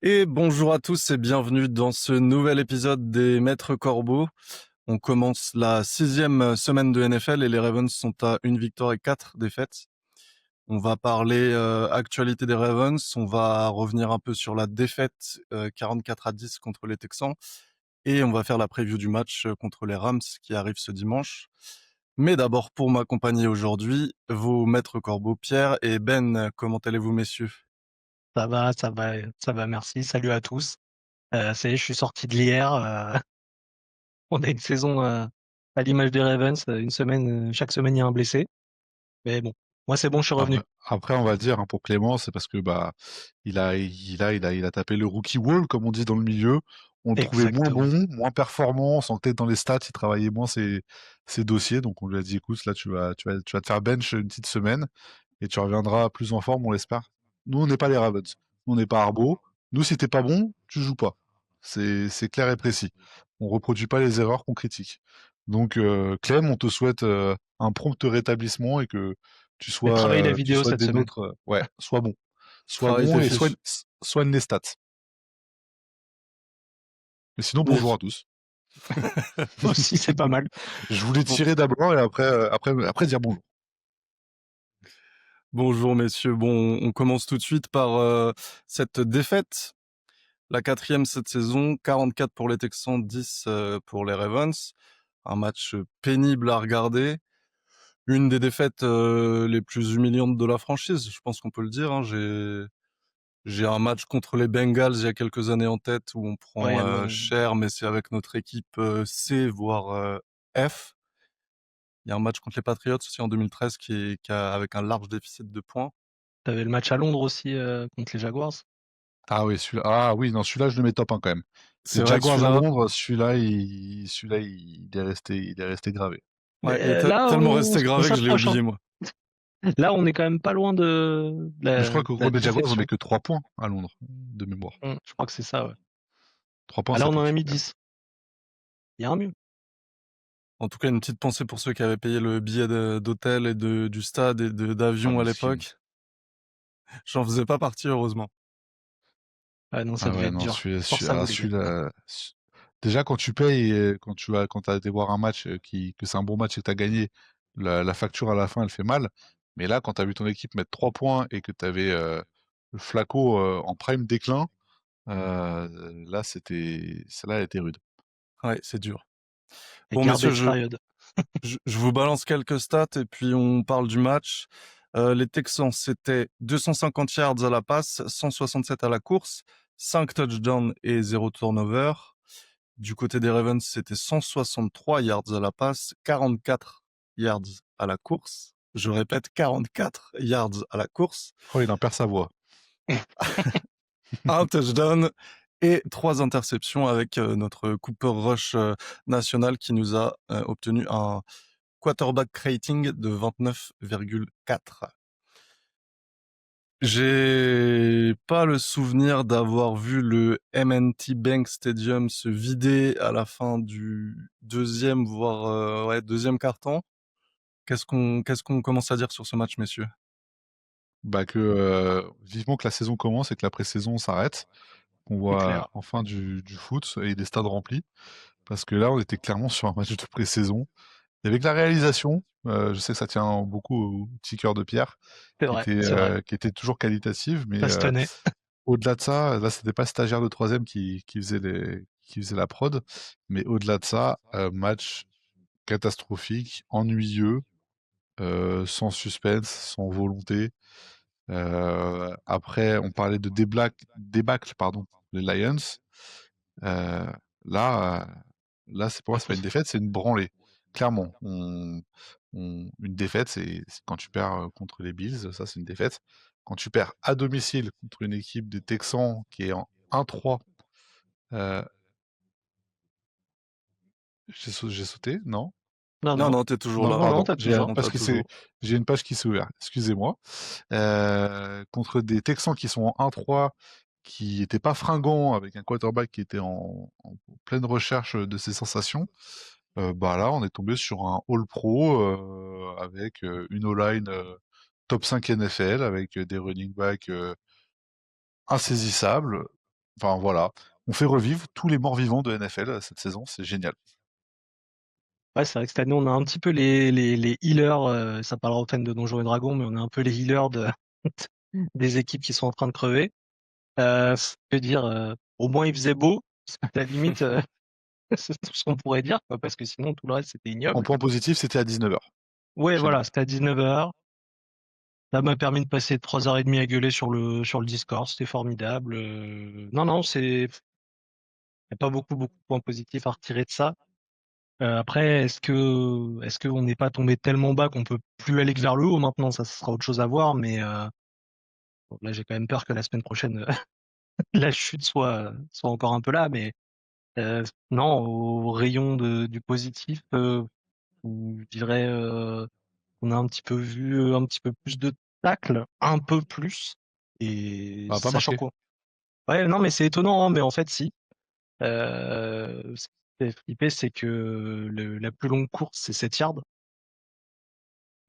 Et bonjour à tous et bienvenue dans ce nouvel épisode des Maîtres Corbeaux. On commence la 6e semaine de NFL et les Ravens sont à une victoire et 4 défaites. On va parler actualité des Ravens, on va revenir un peu sur la défaite 44-10 contre les Texans et on va faire la preview du match contre les Rams qui arrive ce dimanche. Mais d'abord, pour m'accompagner aujourd'hui, vos Maîtres Corbeaux, Pierre et Ben. Comment allez-vous, messieurs? Ça va, merci. Salut à tous. Ça y est, je suis sorti de l'IR. On a une saison à l'image des Ravens. Une semaine, chaque semaine, il y a un blessé. Mais bon, moi, c'est bon, je suis revenu. Après, on va dire pour Clément, c'est parce que il a tapé le rookie wall, comme on dit dans le milieu. On le trouvait moins Exactement. bon, moins performant. On sentait que dans les stats, il travaillait moins ses dossiers. Donc on lui a dit, écoute, là, tu vas te faire bench une petite semaine et tu reviendras plus en forme, on l'espère. Nous, on n'est pas les Ravens. Nous, on n'est pas Arbo. Nous, si t'es pas bon, tu joues pas. C'est clair et précis. On reproduit pas les erreurs qu'on critique. Donc, Clem, on te souhaite un prompt rétablissement et que J'ai travaillé la tu vidéo sois cette des semaine. nôtres. Ouais, sois bon. Sois Travail bon tes et fiches. soigne les stats. Mais sinon, bonjour Messieurs. à tous. Aussi, c'est pas mal. Je voulais Bon, tirer d'abord et après dire bonjour. bonjour messieurs. Bon, on commence tout de suite par cette défaite, la 4e cette saison, 44 pour les Texans, 10 pour les Ravens. Un match pénible à regarder. Une des défaites les plus humiliantes de la franchise, je pense qu'on peut le dire. Hein. J'ai un match contre les Bengals il y a quelques années en tête où on Ouais, prend cher, mais c'est avec notre équipe C, voire F. Il y a un match contre les Patriots aussi en 2013 avec un large déficit de points. t'avais le match à Londres aussi contre les Jaguars. Ah oui, celui-là. Ah oui, non, celui-là, je le mets top 1 quand même. C'est Les vrai que Jaguars à celui-là, Londres, il est resté gravé. ouais, Mais il est là, tellement resté on gravé que je l'ai s'approche, hein. oublié, moi. Là, on est quand même pas loin de Mais je crois que la contre les Jaguars, on met défection. que 3 points à Londres, de mémoire. Je crois que c'est ça, ouais. 3 points, Ah, là, ça on en a pique mis quand même. 10. Il y a un mieux. En tout cas, une petite pensée pour ceux qui avaient payé le billet d'hôtel et du stade et Ah, d'avion à miskin. l'époque. J'en faisais pas partie, heureusement. Ah non, ça Ah devait ouais, être non, dur. Force à vous, les gars. déjà, quand tu payes, quand t'as été voir un match que c'est un bon match et que t'as gagné, la facture à la fin, elle fait mal. Mais là, quand t'as vu ton équipe mettre 3 points et que t'avais le Flacco en prime déclin, celle-là, elle était rude. Ouais, c'est dur. Et Bon, messieurs, garbage period. je vous balance quelques stats et puis on parle du match. Les Texans, c'était 250 yards à la passe, 167 à la course, 5 touchdowns et 0 turnover. Du côté des Ravens, c'était 163 yards à la passe, 44 yards à la course. Je répète, 44 yards à la course, Oh, il en perd sa voix. un touchdown et 3 interceptions avec notre Cooper Rush national qui nous a obtenu un quarterback rating de 29,4. J'ai pas le souvenir d'avoir vu le M&T Bank Stadium se vider à la fin du deuxième, voire ouais, deuxième quart-temps. Qu'est-ce qu'on commence à dire sur ce match, messieurs? Bah que vivement que la saison commence et que la pré-saison s'arrête, qu'on C'est clair. voit enfin du foot et des stades remplis. Parce que là, on était clairement sur un match de pré-saison. Et avec la réalisation, je sais que ça tient beaucoup au petit cœur de pierre, C'est vrai, c'est vrai. qui était toujours qualitative, mais Ça se tenait. au-delà de ça, là, c'était pas le stagiaire de troisième qui faisait la prod, mais au-delà de ça, match catastrophique, ennuyeux, sans suspense, sans volonté. Après, on parlait de débâcle, pardon, les Lions. Euh, là, là, c'est pour moi, c'est pas une défaite, c'est une branlée. Clairement, une défaite, c'est quand tu perds contre les Bills, ça c'est une défaite. Quand tu perds à domicile contre une équipe des Texans qui est en 1-3, euh, j'ai sauté, non? Non, Non, non. non, t'es toujours Non, là. Non, non, pardon, t'as toujours. On parce t'a que toujours. j'ai une page qui s'est ouverte, excusez-moi. Contre des Texans qui sont en 1-3, qui n'étaient pas fringants, avec un quarterback qui était en pleine recherche de ses sensations, bah là, on est tombé sur un All-Pro avec une O-line top 5 NFL, avec des running backs insaisissables. Enfin voilà, on fait revivre tous les morts vivants de NFL cette saison, c'est génial. Ouais, c'est vrai que cette année, on a un petit peu les healers, ça parlera aux fans de Donjons et Dragons, mais on a un peu les healers des équipes qui sont en train de crever. Que dire, au moins il faisait beau, à la limite, c'est tout ce qu'on pourrait dire, quoi, parce que sinon tout le reste c'était En ignoble. point positif, c'était à 19h Ouais, chez nous. voilà, c'était à 19h. Ça m'a permis de passer 3h30 à gueuler sur le Discord, c'était formidable. Non, non, il n'y a pas beaucoup de points positifs à retirer de ça. Après, est-ce qu'on n'est pas tombé tellement bas qu'on peut plus aller que vers le haut maintenant? Ça sera autre chose à voir, mais bon, là j'ai quand même peur que la semaine prochaine la chute soit encore un peu là, mais non, au rayon du positif, où je dirais on a un petit peu vu un petit peu plus de tacles, un peu plus, et On va pas sachant marqué. quoi. Ouais, non, mais c'est étonnant, hein, mais en fait si. Ce qui fait flipper, c'est que la plus longue course, c'est 7 yards.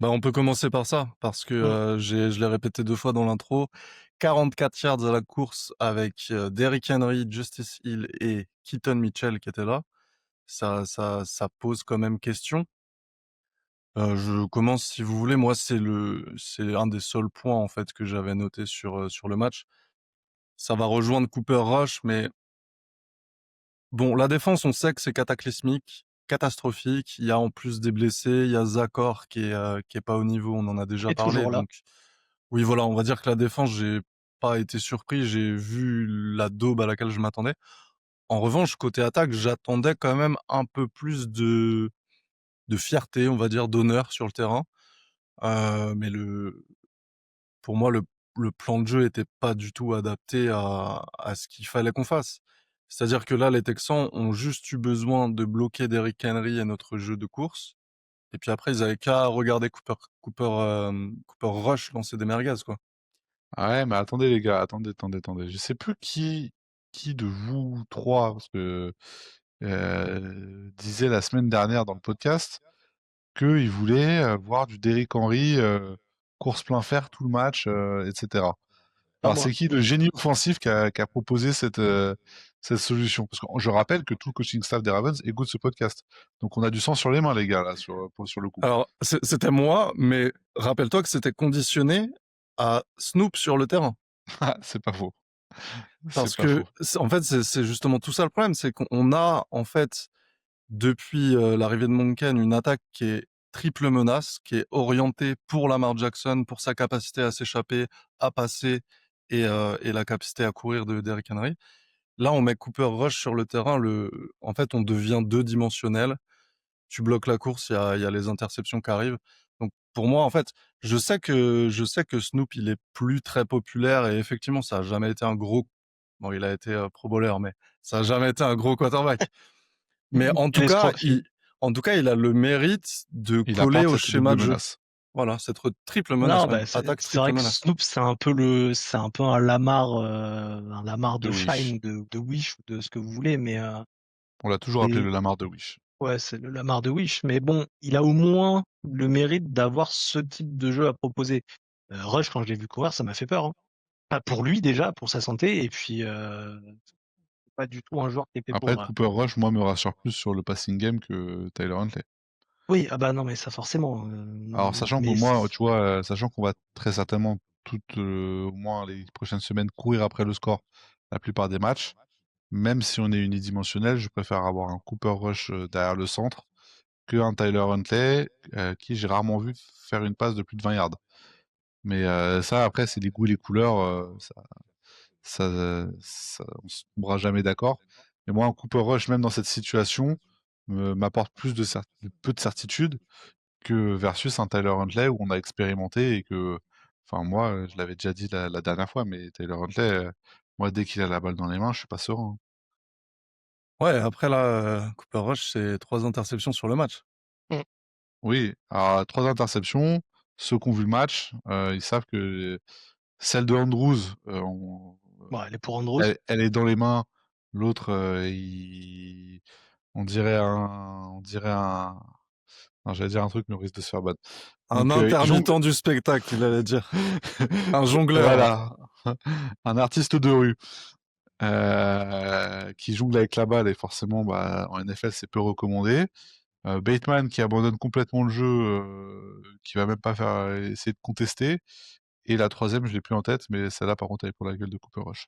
Bah, on peut commencer par ça, parce que Mm. je l'ai répété 2 fois dans l'intro. 44 yards à la course avec Derrick Henry, Justice Hill et Keaton Mitchell qui étaient là. Ça pose quand même question. Je commence si vous voulez. Moi, c'est un des seuls points en fait que j'avais noté sur le match. Ça va rejoindre Cooper Rush, mais bon, la défense, on sait que c'est cataclysmique, catastrophique. Il y a en plus des blessés, il y a Zakor qui est pas au niveau, on en a déjà Et parlé. toujours là. Donc oui, voilà, on va dire que la défense, j'ai pas été surpris, j'ai vu la daube à laquelle je m'attendais. En revanche, côté attaque, j'attendais quand même un peu plus de fierté, on va dire, d'honneur sur le terrain. Mais pour moi, le plan de jeu était pas du tout adapté à ce qu'il fallait qu'on fasse. C'est-à-dire que là, les Texans ont juste eu besoin de bloquer Derrick Henry et notre jeu de course. Et puis après, ils avaient qu'à regarder Cooper Rush lancer des merguez, quoi. Ah ouais, mais attendez les gars, attendez. Je sais plus qui de vous trois, parce que disait la semaine dernière dans le podcast qu'il voulait voir du Derrick Henry course plein fer tout le match, etc. Pas Alors moi. c'est qui le génie offensif qui a proposé cette solution? Parce que je rappelle que tout le coaching staff des Ravens écoute ce podcast. Donc on a du sang sur les mains les gars là sur le coup. Alors, c'était moi, mais rappelle-toi que c'était conditionné à Snoop sur le terrain. Ah, c'est pas faux. C'est Parce pas que, faux. en fait, c'est justement tout ça le problème, c'est qu'on a, en fait, depuis l'arrivée de Monken, une attaque qui est triple menace, qui est orientée pour Lamar Jackson, pour sa capacité à s'échapper, à passer et la capacité à courir de Derrick Henry. Là, on met Cooper Rush sur le terrain. En fait, on devient deux-dimensionnel. Tu bloques la course, il y a les interceptions qui arrivent. Donc, pour moi, en fait, je sais que Snoop, il est plus très populaire et effectivement, ça a jamais été un gros. Bon, il a été Pro Bowler, mais ça a jamais été un gros quarterback. Mais en tout cas, il a le mérite de Il coller apporte au cette schéma double de jeu. menace. Voilà, cette triple menace Non, même. bah, Attaque c'est triple vrai que menace. Snoop, c'est un peu un Lamar De de Wish. Shine, de Wish, ou de ce que vous voulez, mais On l'a toujours appelé c'est, le Lamar de Wish. ouais, c'est le Lamar de Wish. Mais bon, il a au moins le mérite d'avoir ce type de jeu à proposer. Rush, quand je l'ai vu courir, ça m'a fait peur, hein. Pas pour lui déjà, pour sa santé, et puis c'est pas du tout un joueur qui est fait Après, pour. Cooper Rush, moi, me rassure plus sur le passing game que Tyler Huntley. Oui, ah bah non, mais ça forcément. Alors, sachant que Mais moi, tu vois, sachant qu'on va très certainement toutes, au moins les prochaines semaines, courir après le score la plupart des matchs, même si on est unidimensionnel, je préfère avoir un Cooper Rush derrière le centre que un Tyler Huntley, qui j'ai rarement vu faire une passe de plus de 20 yards. Mais ça, après, c'est les goûts et les couleurs, on se tombera jamais d'accord. Et moi, un Cooper Rush, même dans cette situation, m'apporte plus de peu de certitude que versus un Tyler Huntley où on a expérimenté et que, enfin moi, je l'avais déjà dit la dernière fois, mais Tyler Huntley, moi dès qu'il a la balle dans les mains, je suis pas serein, hein. Ouais, après là, Cooper Rush, c'est 3 interceptions sur le match. mm, Oui, alors 3 interceptions, ceux qui ont vu le match, ils savent que celle de Andrews, bon, elle est pour Andrews. elle est dans les mains, l'autre, il on dirait un non, j'allais dire un truc, mais on risque de se faire ban. Un Donc, il intermittent jongle du spectacle, il allait dire. Un jongleur. voilà, un artiste de rue. qui jongle avec la balle et forcément, bah, en NFL, c'est peu recommandé. Bateman qui abandonne complètement le jeu, qui va même pas essayer de contester. Et la troisième, je l'ai plus en tête, mais celle-là, par contre, elle est pour la gueule de Cooper Rush.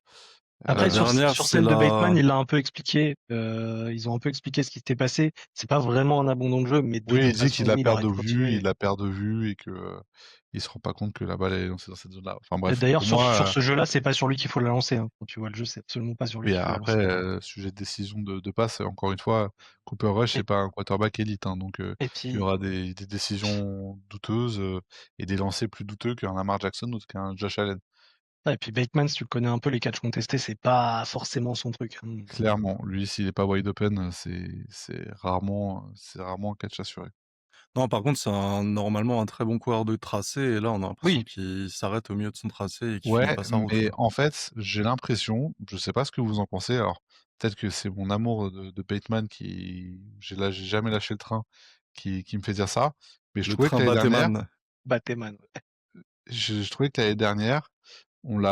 La Après, dernière, sur c'est celle de Bateman, la... il l'a un peu expliqué. Ils ont un peu expliqué ce qui s'était passé. C'est pas vraiment un abandon de jeu, mais de Oui, toute il dit façon, qu'il la oui, il perd aurait de dû vue, continuer. il la perd de vue et que il se rend pas compte que la balle est lancée dans cette zone-là. Enfin Et bref, d'ailleurs, pour sur moi, ce jeu-là, c'est pas sur lui qu'il faut la lancer, hein. Quand tu vois le jeu, c'est absolument pas sur lui oui, qu'il faut la après, lancer. sujet de décision de passe, encore une fois, Cooper Rush, Et, c'est pas un quarterback élite, hein, donc et il y puis, aura des décisions douteuses et des lancers plus douteux qu'un Lamar Jackson ou qu'un Josh Allen. et puis Bateman, si tu le connais un peu, les catchs contestés, c'est pas forcément son truc, hein. Clairement, lui, s'il est pas wide open, c'est rarement un catch assuré. Non, par contre, normalement un très bon coureur de tracé, et là, on a l'impression Oui, qu'il s'arrête au milieu de son tracé et qu'il finit Ouais, pas sa route, mais quoi. en fait, j'ai l'impression, je sais pas ce que vous en pensez, alors peut-être que c'est mon amour de Bateman j'ai jamais lâché le train, qui me fait dire ça, mais je Le trouvais que train l'année dernière, Bateman. Bateman. je trouvais que l'année dernière, on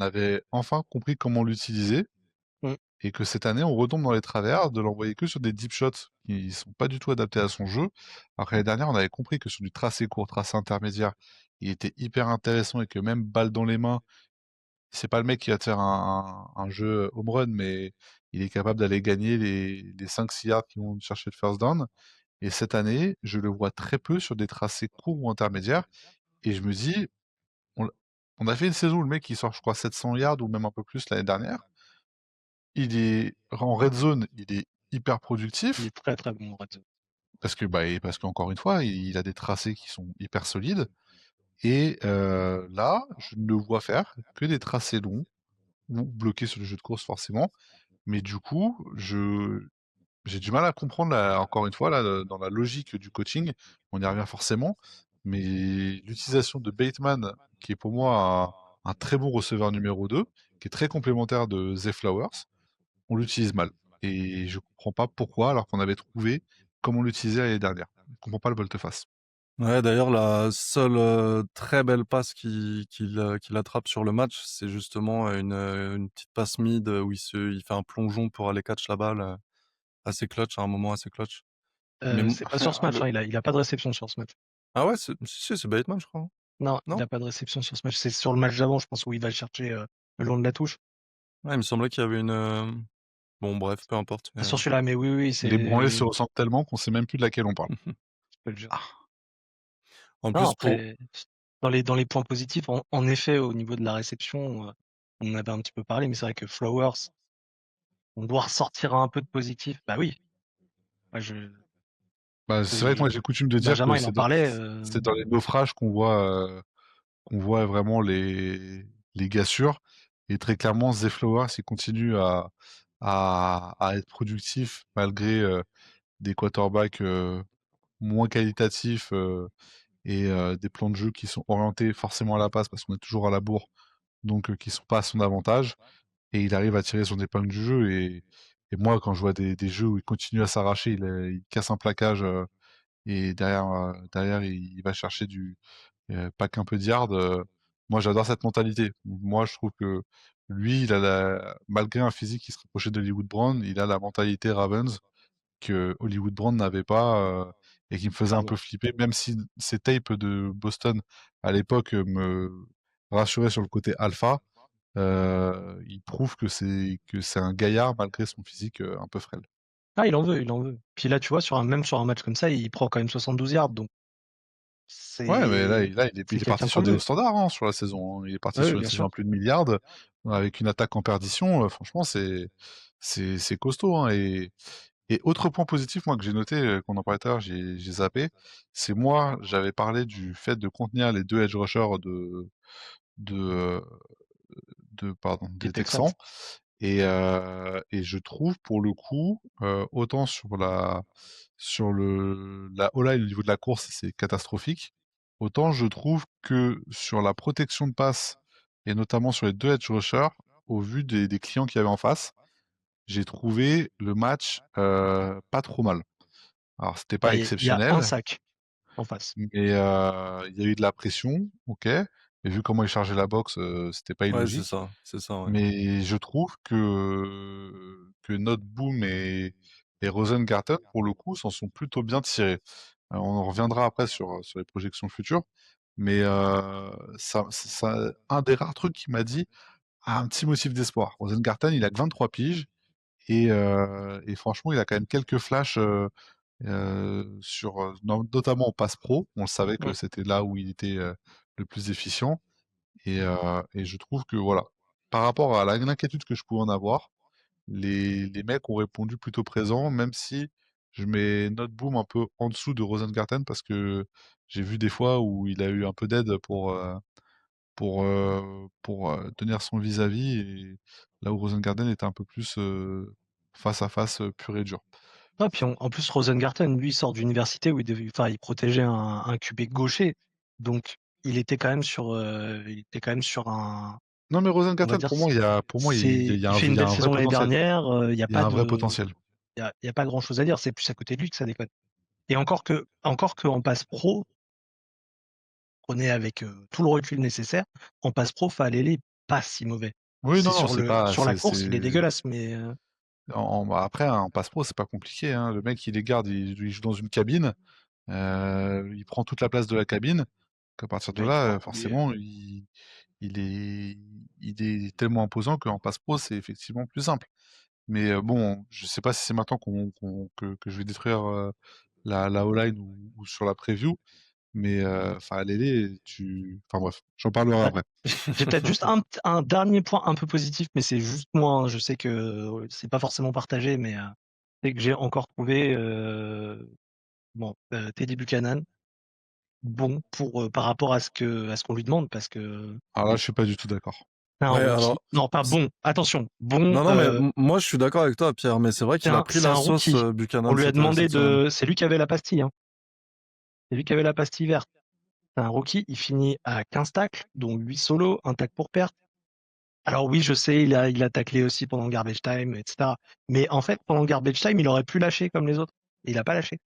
avait enfin compris comment l'utiliser, Mm. et que cette année, on retombe dans les travers de l'envoyer que sur des deep shots qui sont pas du tout adaptés à son jeu. Alors que l'année dernière, on avait compris que sur du tracé court, tracé intermédiaire, il était hyper intéressant et que même balle dans les mains, c'est pas le mec qui va te faire un jeu home run, mais il est capable d'aller gagner les 5-6 yards qui vont chercher le first down. Et cette année, je le vois très peu sur des tracés courts ou intermédiaires. Et je me dis, on, on a fait une saison où le mec il sort, je crois, 700 yards ou même un peu plus l'année dernière. Il est en red zone, il est hyper Il productif est très très bon en red zone. parce qu'encore une fois, il a des tracés qui sont hyper solides. Et là, je ne le vois faire que des tracés longs ou bloqués sur le jeu de course forcément. Mais du coup, j'ai du mal à comprendre, encore une fois, là, dans la logique du coaching, on y revient forcément, mais l'utilisation de Bateman, qui est pour moi un très bon receveur numéro 2, qui est très complémentaire de Zay Flowers, on l'utilise mal. Et je comprends pas pourquoi, alors qu'on avait trouvé comment l'utiliser l'année dernière. Je comprends pas le volte-face. Ouais, d'ailleurs, la seule très belle passe qu'il attrape sur le match, c'est justement une petite passe mid où il fait un plongeon pour aller catch la balle, assez clutch, à un moment assez clutch. Mais C'est pas sur ce match, hein. Il a pas de réception sur ce match. ah ouais, c'est Bateman, je crois, hein. Non, il Non? a pas de réception sur ce match. C'est sur le match d'avant, je pense, où il va le chercher le long de la touche. Ouais, il me semblait qu'il y avait une. Bon, bref, peu importe. Pas sur celui-là, mais oui, oui, Les branlées se c'est. ressemblent tellement qu'on sait même plus de laquelle on parle. Je peux le dire. En Non, plus, pour. après, dans les points positifs, en effet, au niveau de la réception, on en avait un petit peu parlé, mais c'est vrai que Flowers, on doit ressortir un peu de positif. Bah oui. Moi, Bah, c'est vrai que moi j'ai coutume de dire que Benjamin, il en parlait. c'est dans les naufrages qu'on voit vraiment les gars sûrs. Et très clairement, Zay Flowers, il continue à être productif malgré des quarterbacks moins qualitatifs et des plans de jeu qui sont orientés forcément à la passe parce qu'on est toujours à la bourre, donc qui sont pas à son avantage. Et il arrive à tirer son épingle du jeu. Et moi, quand je vois des jeux où il continue à s'arracher, il casse un plaquage et derrière il va chercher pas qu'un peu de yard. Moi, j'adore cette mentalité. Moi, je trouve que lui, malgré un physique qui se rapprochait d'Hollywood Brown, il a la mentalité Ravens que Hollywood Brown n'avait pas et qui me faisait un Clairement. peu flipper, même si ces tapes de Boston à l'époque me rassuraient sur le côté alpha. Il prouve que c'est un gaillard malgré son physique un peu frêle. Ah, il en veut, il en veut. Puis là, tu vois, même sur un match comme ça, il prend quand même 72 yards, donc Ouais, mais là, c'est il est quelqu'un parti qu'on sur des hauts veut. standards hein, sur la saison, hein. Il est parti Oui, sur une bien saison sûr. à plus de milliards, avec une attaque en perdition. Franchement, c'est costaud, hein. Et autre point positif, moi, que j'ai noté, qu'on en parlait tout à l'heure, j'ai zappé, c'est moi, j'avais parlé du fait de contenir les deux edge rushers de, euh, pardon, Les des Texans. Texans. Et je trouve pour le coup, autant sur la O-line au niveau de la course, c'est catastrophique. Autant je trouve que sur la protection de passe, et notamment sur les deux edge rushers, au vu des clients qu'il y avait en face, j'ai trouvé le match pas trop mal. Alors c'était pas Bah, il y a un exceptionnel, sac en face. mais il y a eu de la pression, ok. Et vu comment il chargeait la boxe, c'était pas Ouais, illogique. c'est ça, ouais. Mais je trouve que Noteboom et Rosengarten, pour le coup, s'en sont plutôt bien tirés. On reviendra après sur les projections futures, mais un des rares trucs qui m'a dit ah, un petit motif d'espoir. Rosengarten, il a que 23 piges et franchement, il a quand même quelques flashs notamment en passe pro. On le savait que Mm. c'était là où il était le plus efficient. Et je trouve que voilà, par rapport à l'inquiétude que je pouvais en avoir, les mecs ont répondu plutôt présent, même si je mets Noteboom un peu en dessous de Rosengarten parce que j'ai vu des fois où il a eu un peu d'aide pour tenir son vis-à-vis et là où Rosengarten était un peu plus face à face pur et dur. Ah, puis en plus, Rosengarten, lui, il sort d'université où il protégeait un QB gaucher. Donc, il était quand même sur un, Non mais on va Rosengarten, dire, pour moi, il fait une il y a belle un vrai saison l'année potentiel. dernière. Il n'y a Il y a pas un vrai de, potentiel. il y a pas grand chose à dire. C'est plus à côté de lui que ça déconne. Et encore que en passe pro, prenez avec tout le recul nécessaire, en passe pro, Falele est pas si mauvais. Oui, C'est non, non, c'est pas, sur la course, il est dégueulasse, mais bah, après, en passe pro, c'est pas compliqué, hein. Le mec, il les garde, il joue dans une cabine, il prend toute la place de la cabine. Qu'à partir de ouais, il là, court. forcément, il est, il est tellement imposant qu'en passe pro, c'est effectivement plus simple. Mais bon, je sais pas si c'est maintenant que je vais détruire la O-line ou sur la preview, mais enfin, Lélé, enfin bref, j'en parlerai Ouais. après. J'ai peut-être juste un dernier point un peu positif, mais c'est juste moi, hein. Je sais que c'est pas forcément partagé, mais c'est que j'ai encore trouvé Teddy Buchanan bon pour par rapport à ce qu'on lui demande, parce que Alors là, je suis pas du tout d'accord. c'est un Ouais, rookie. alors, Non, pas bon. Attention, bon. non, non, mais moi, je suis d'accord avec toi, Pierre, mais c'est vrai qu'il a pris C'est un la sauce rookie. On Buchanan lui a demandé cette semaine. c'est lui qui avait la pastille, hein. C'est lui qui avait la pastille verte. C'est un rookie. Il finit à 15 tacles, dont 8 solos, un tacle pour perte. Alors oui, je sais, il a taclé aussi pendant le garbage time, etc. Mais en fait, pendant le garbage time, il aurait pu lâcher comme les autres. Il a pas lâché.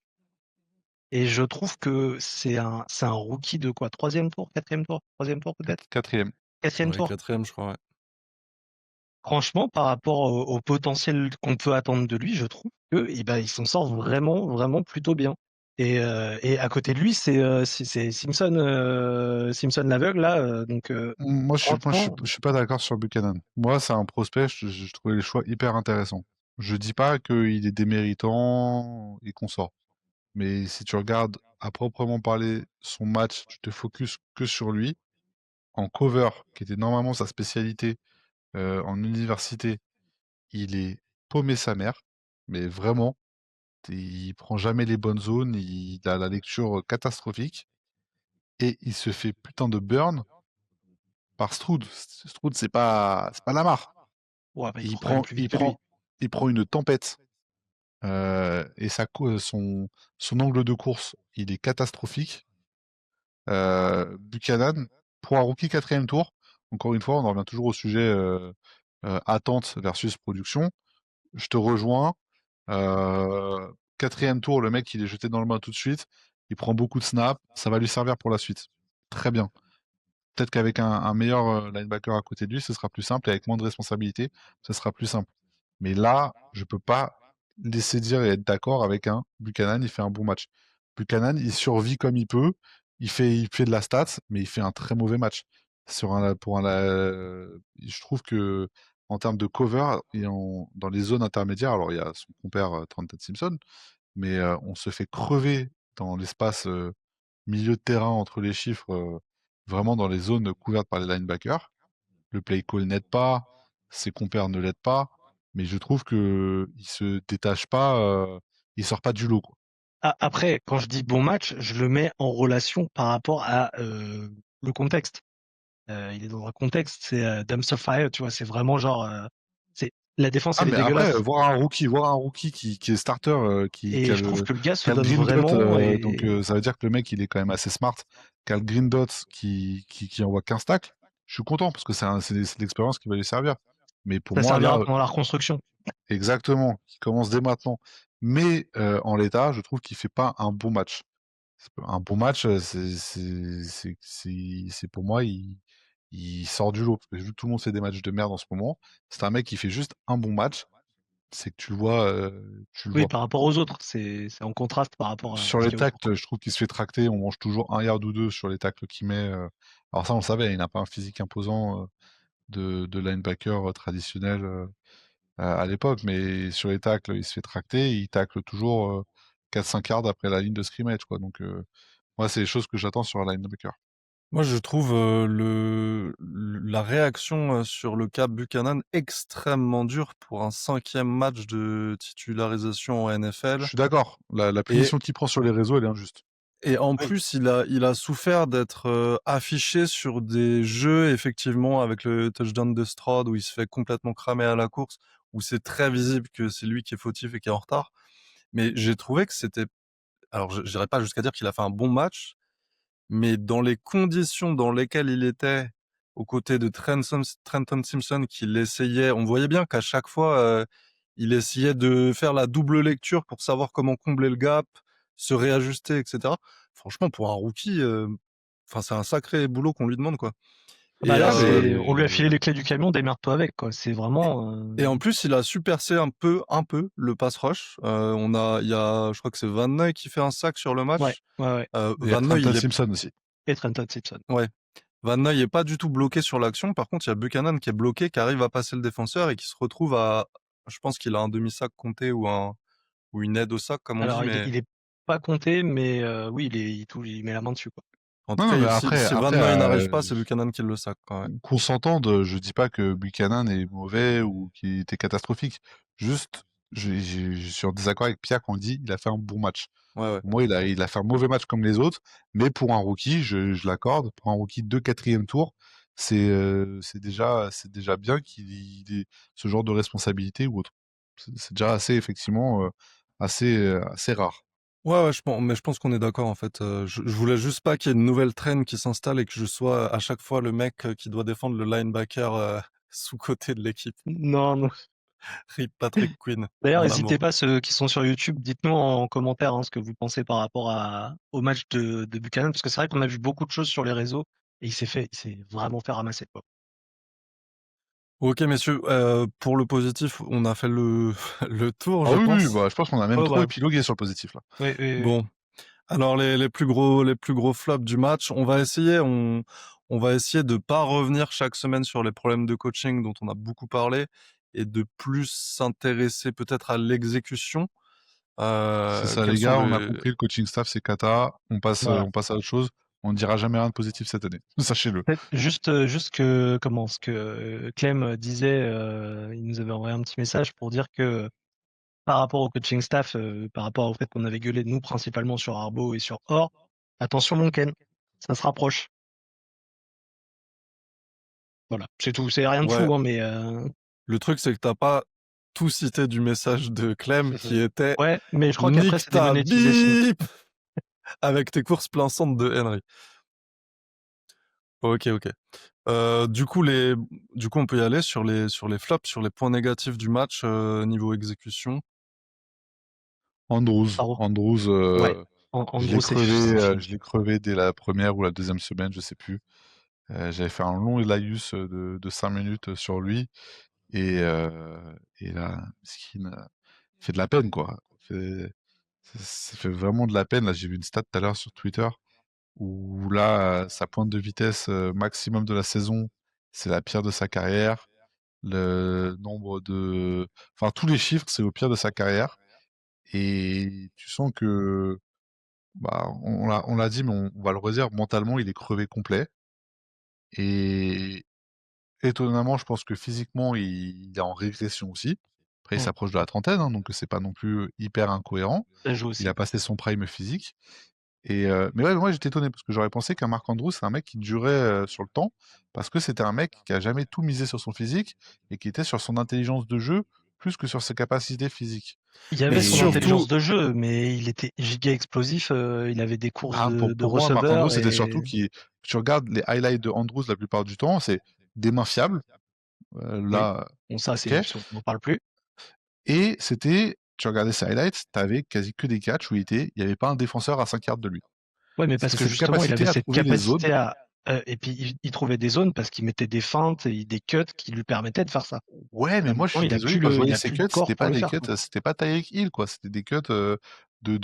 Et je trouve que c'est un rookie de quoi? Troisième tour, quatrième tour, troisième tour peut-être? Quatrième. Quatrième Ouais, tour. quatrième, je crois, ouais. Franchement, par rapport au potentiel qu'on peut attendre de lui, je trouve que eh ben, il s'en sort vraiment, vraiment plutôt bien. Et à côté de lui, c'est Simpson l'aveugle là. Donc franchement, Je suis pas d'accord sur Buchanan. Moi, c'est un prospect, je trouvais les choix hyper intéressants. Je dis pas qu'il est déméritant et qu'on sort. Mais si tu regardes à proprement parler son match, tu te focus que sur lui. En cover, qui était normalement sa spécialité en université, il est paumé sa mère. Mais vraiment, il prend jamais les bonnes zones, il a la lecture catastrophique. Et il se fait putain de burn par Stroud. Stroud, c'est pas Lamar. ouais, bah, il Il court quand même prend, plus il vite que lui. prend, il prend une tempête. Et son angle de course, il est catastrophique. Buchanan, pour un rookie quatrième tour, encore une fois, on en revient toujours au sujet attente versus production. Je te rejoins. Euh, Quatrième tour, le mec, il est jeté dans le bain tout de suite. Il prend beaucoup de snaps. Ça va lui servir pour la suite. Très bien. Peut-être qu'avec un meilleur linebacker à côté de lui, ce sera plus simple et avec moins de responsabilités, ce sera plus simple. Mais là, je peux pas laisser dire et être d'accord avec un Buchanan, il fait un bon match. Buchanan, il survit comme il peut, il fait de la stats, mais il fait un très mauvais match. Je trouve que en termes de cover et dans les zones intermédiaires, alors il y a son compère Trenton Simpson, mais on se fait crever dans l'espace milieu de terrain entre les chiffres, vraiment dans les zones couvertes par les linebackers. Le play call n'aide pas, ses compères ne l'aident pas, mais je trouve que il se détache pas, il sort pas du lot, quoi. Après, quand je dis bon match, je le mets en relation par rapport à le contexte. Il est dans un contexte, c'est dumpster fire, tu vois, c'est vraiment genre, c'est la défense, Ah elle est mais après, dégueulasse. voir un rookie qui est starter, Et je trouve que le gars se qui a le donne green dot, vraiment. donc Et ça veut dire que le mec il est quand même assez smart, qui a le green dot qui envoie 15 stacks. Je suis content parce que c'est l'expérience qui va lui servir. Mais pour ça moi servira là, pendant la reconstruction. exactement, qui commence dès maintenant. Mais en l'état, je trouve qu'il fait pas un bon match. Un bon match, c'est pour moi, il sort du lot. Parce que tout le monde fait des matchs de merde en ce moment. C'est un mec qui fait juste un bon match, c'est que tu le vois, tu le Oui, vois. par rapport aux autres, c'est en contraste par rapport à Sur ce les qu'il y a autour, quoi. tacles, je trouve qu'il se fait tracter. On mange toujours 1 yard ou 2 sur les tacles qu'il met. Alors ça, on le savait, il n'a pas un physique imposant de linebacker traditionnel à l'époque, mais sur les tacles, il se fait tracter. Il tacle toujours 4-5 yards après la ligne de scrimmage, quoi. Donc, moi, c'est les choses que j'attends sur un linebacker. Moi, je trouve la réaction sur le cas Buchanan extrêmement dure pour un 5e match de titularisation en Je NFL. suis d'accord. La Et, punition qu'il prend sur les réseaux, elle est injuste. et en Oui. plus, il a souffert d'être affiché sur des jeux, effectivement, avec le touchdown de Stroud, où il se fait complètement cramer à la course, où c'est très visible que c'est lui qui est fautif et qui est en retard. Mais j'ai trouvé que c'était... Alors, je n'irai pas jusqu'à dire qu'il a fait un bon match, mais dans les conditions dans lesquelles il était, aux côtés de Trenton Simpson, qui l'essayait, on voyait bien qu'à chaque fois, il essayait de faire la double lecture pour savoir comment combler le gap, se réajuster, etc. Franchement, pour un rookie, enfin, c'est un sacré boulot qu'on lui demande, quoi. Bah Et, là, Ah ouais, on lui a filé les clés du camion, démerde-toi avec, quoi. C'est vraiment. et en plus, il a su percer un peu le pass rush. Il y a, je crois que c'est Van Noy qui fait un sac sur le Ouais, match. ouais. il y a Van Noy, Trenton Simpson aussi. Et Trenton Simpson. Ouais. Van Noy est pas du tout bloqué sur l'action. Par contre, il y a Buchanan qui est bloqué, qui arrive à passer le défenseur et qui se retrouve à, je pense qu'il a un demi-sac compté ou une aide au sac, comme on dit, Alors, mais il est pas compté, mais oui, il met la main dessus, quoi. en tout Non, non, cas, mais si Van après, Noy n'arrive pas, c'est Buchanan qui le sac, ouais. qu'on s'entende, je dis pas que Buchanan est mauvais ou qu'il était catastrophique. Juste, je suis en désaccord avec Pierre quand il dit il a fait un bon match. Ouais, ouais. Pour moi, il a fait un mauvais match comme les autres, mais pour un rookie, je l'accorde, pour un rookie de 4e tour, c'est déjà bien qu'il ait ce genre de responsabilité ou autre. C'est déjà assez, effectivement, assez rare. Ouais, ouais, mais je pense qu'on est d'accord, en fait. Je voulais juste pas qu'il y ait une nouvelle traîne qui s'installe et que je sois à chaque fois le mec qui doit défendre le linebacker sous-côté de l'équipe. Non, non. Rip Patrick Quinn, D'ailleurs, mon n'hésitez amour. pas, ceux qui sont sur YouTube, dites-nous en commentaire ce que vous pensez par rapport au match de Buchanan, parce que c'est vrai qu'on a vu beaucoup de choses sur les réseaux et il s'est vraiment fait ramasser, quoi. Ok, messieurs, pour le positif, on a fait le, le tour, Ah je oui, oui, pense. bah, je pense qu'on a même Oh, trop bah, épilogué sur le positif, là. oui, oui, oui. Bon, alors les plus gros flops du match, on va essayer de pas revenir chaque semaine sur les problèmes de coaching dont on a beaucoup parlé et de plus s'intéresser peut-être à l'exécution. C'est ça, Quels les sont gars, on a les... compris, le coaching staff, c'est cata. Voilà. On passe à autre chose. On ne dira jamais rien de positif cette année. Sachez-le. Peut-être juste ce que Clem disait, il nous avait envoyé un petit message pour dire que par rapport au coaching staff, par rapport au fait qu'on avait gueulé nous principalement sur Arbo et sur Or, attention mon Ken, ça se rapproche. Voilà, c'est tout, c'est rien de Ouais, fou, hein, mais le truc c'est que t'as pas tout cité du message de Clem qui était ouais, mais je crois qu'après nique c'est ta démonétisé sinon. bip avec tes courses plein centre de Henry. Ok, ok. Du coup, on peut y aller sur les flops, sur les points négatifs du match niveau exécution. Pardon. Andrews, Ouais, en gros c'est fini. je l'ai crevé dès la première ou la deuxième semaine, je sais plus. J'avais fait un long laïus de 5 minutes sur lui. Et là, Miskin, fait de la peine, quoi. Ça fait vraiment de la peine. Là, j'ai vu une stat tout à l'heure sur Twitter où là, sa pointe de vitesse maximum de la saison, c'est la pire de sa carrière. Le nombre de... Enfin, tous les chiffres, c'est au pire de sa carrière. Et tu sens que, bah, on l'a dit, mais on va le redire, mentalement, il est crevé complet. Et étonnamment, je pense que physiquement, il est en régression aussi. Après, il Mmh. s'approche de la trentaine, hein, donc c'est pas non plus hyper incohérent. Ça joue Il aussi. a passé son prime physique. Mais ouais, moi j'étais étonné parce que j'aurais pensé qu'un Marc Andrews, c'est un mec qui durait sur le temps parce que c'était un mec qui a jamais tout misé sur son physique et qui était sur son intelligence de jeu plus que sur ses capacités physiques. Il y Mais avait son Et intelligence surtout, de jeu, mais il était giga explosif, il avait des courses bah, de pour moi, Marc Andrews, receveurs c'était surtout et qui, tu regardes les highlights de Andrews la plupart du temps, c'est des mains fiables. oui, Là, bon ça ok. c'est on n'en parle plus. Et c'était, tu regardais ses highlights, t'avais quasi que des catchs où il y avait pas un défenseur à 5 yards de lui. Ouais, mais parce C'est que cette justement, il capacité avait à cette trouver les zones. capacité à, et puis il trouvait des zones parce qu'il mettait des feintes et des cuts qui lui permettaient de faire ça. Ouais, mais Là, moi, je maintenant, suis désolé, quand je il voyais a ces plus cuts, le corps pour le faire, quoi. c'était pas Tyreek Hill, quoi. C'était des cuts de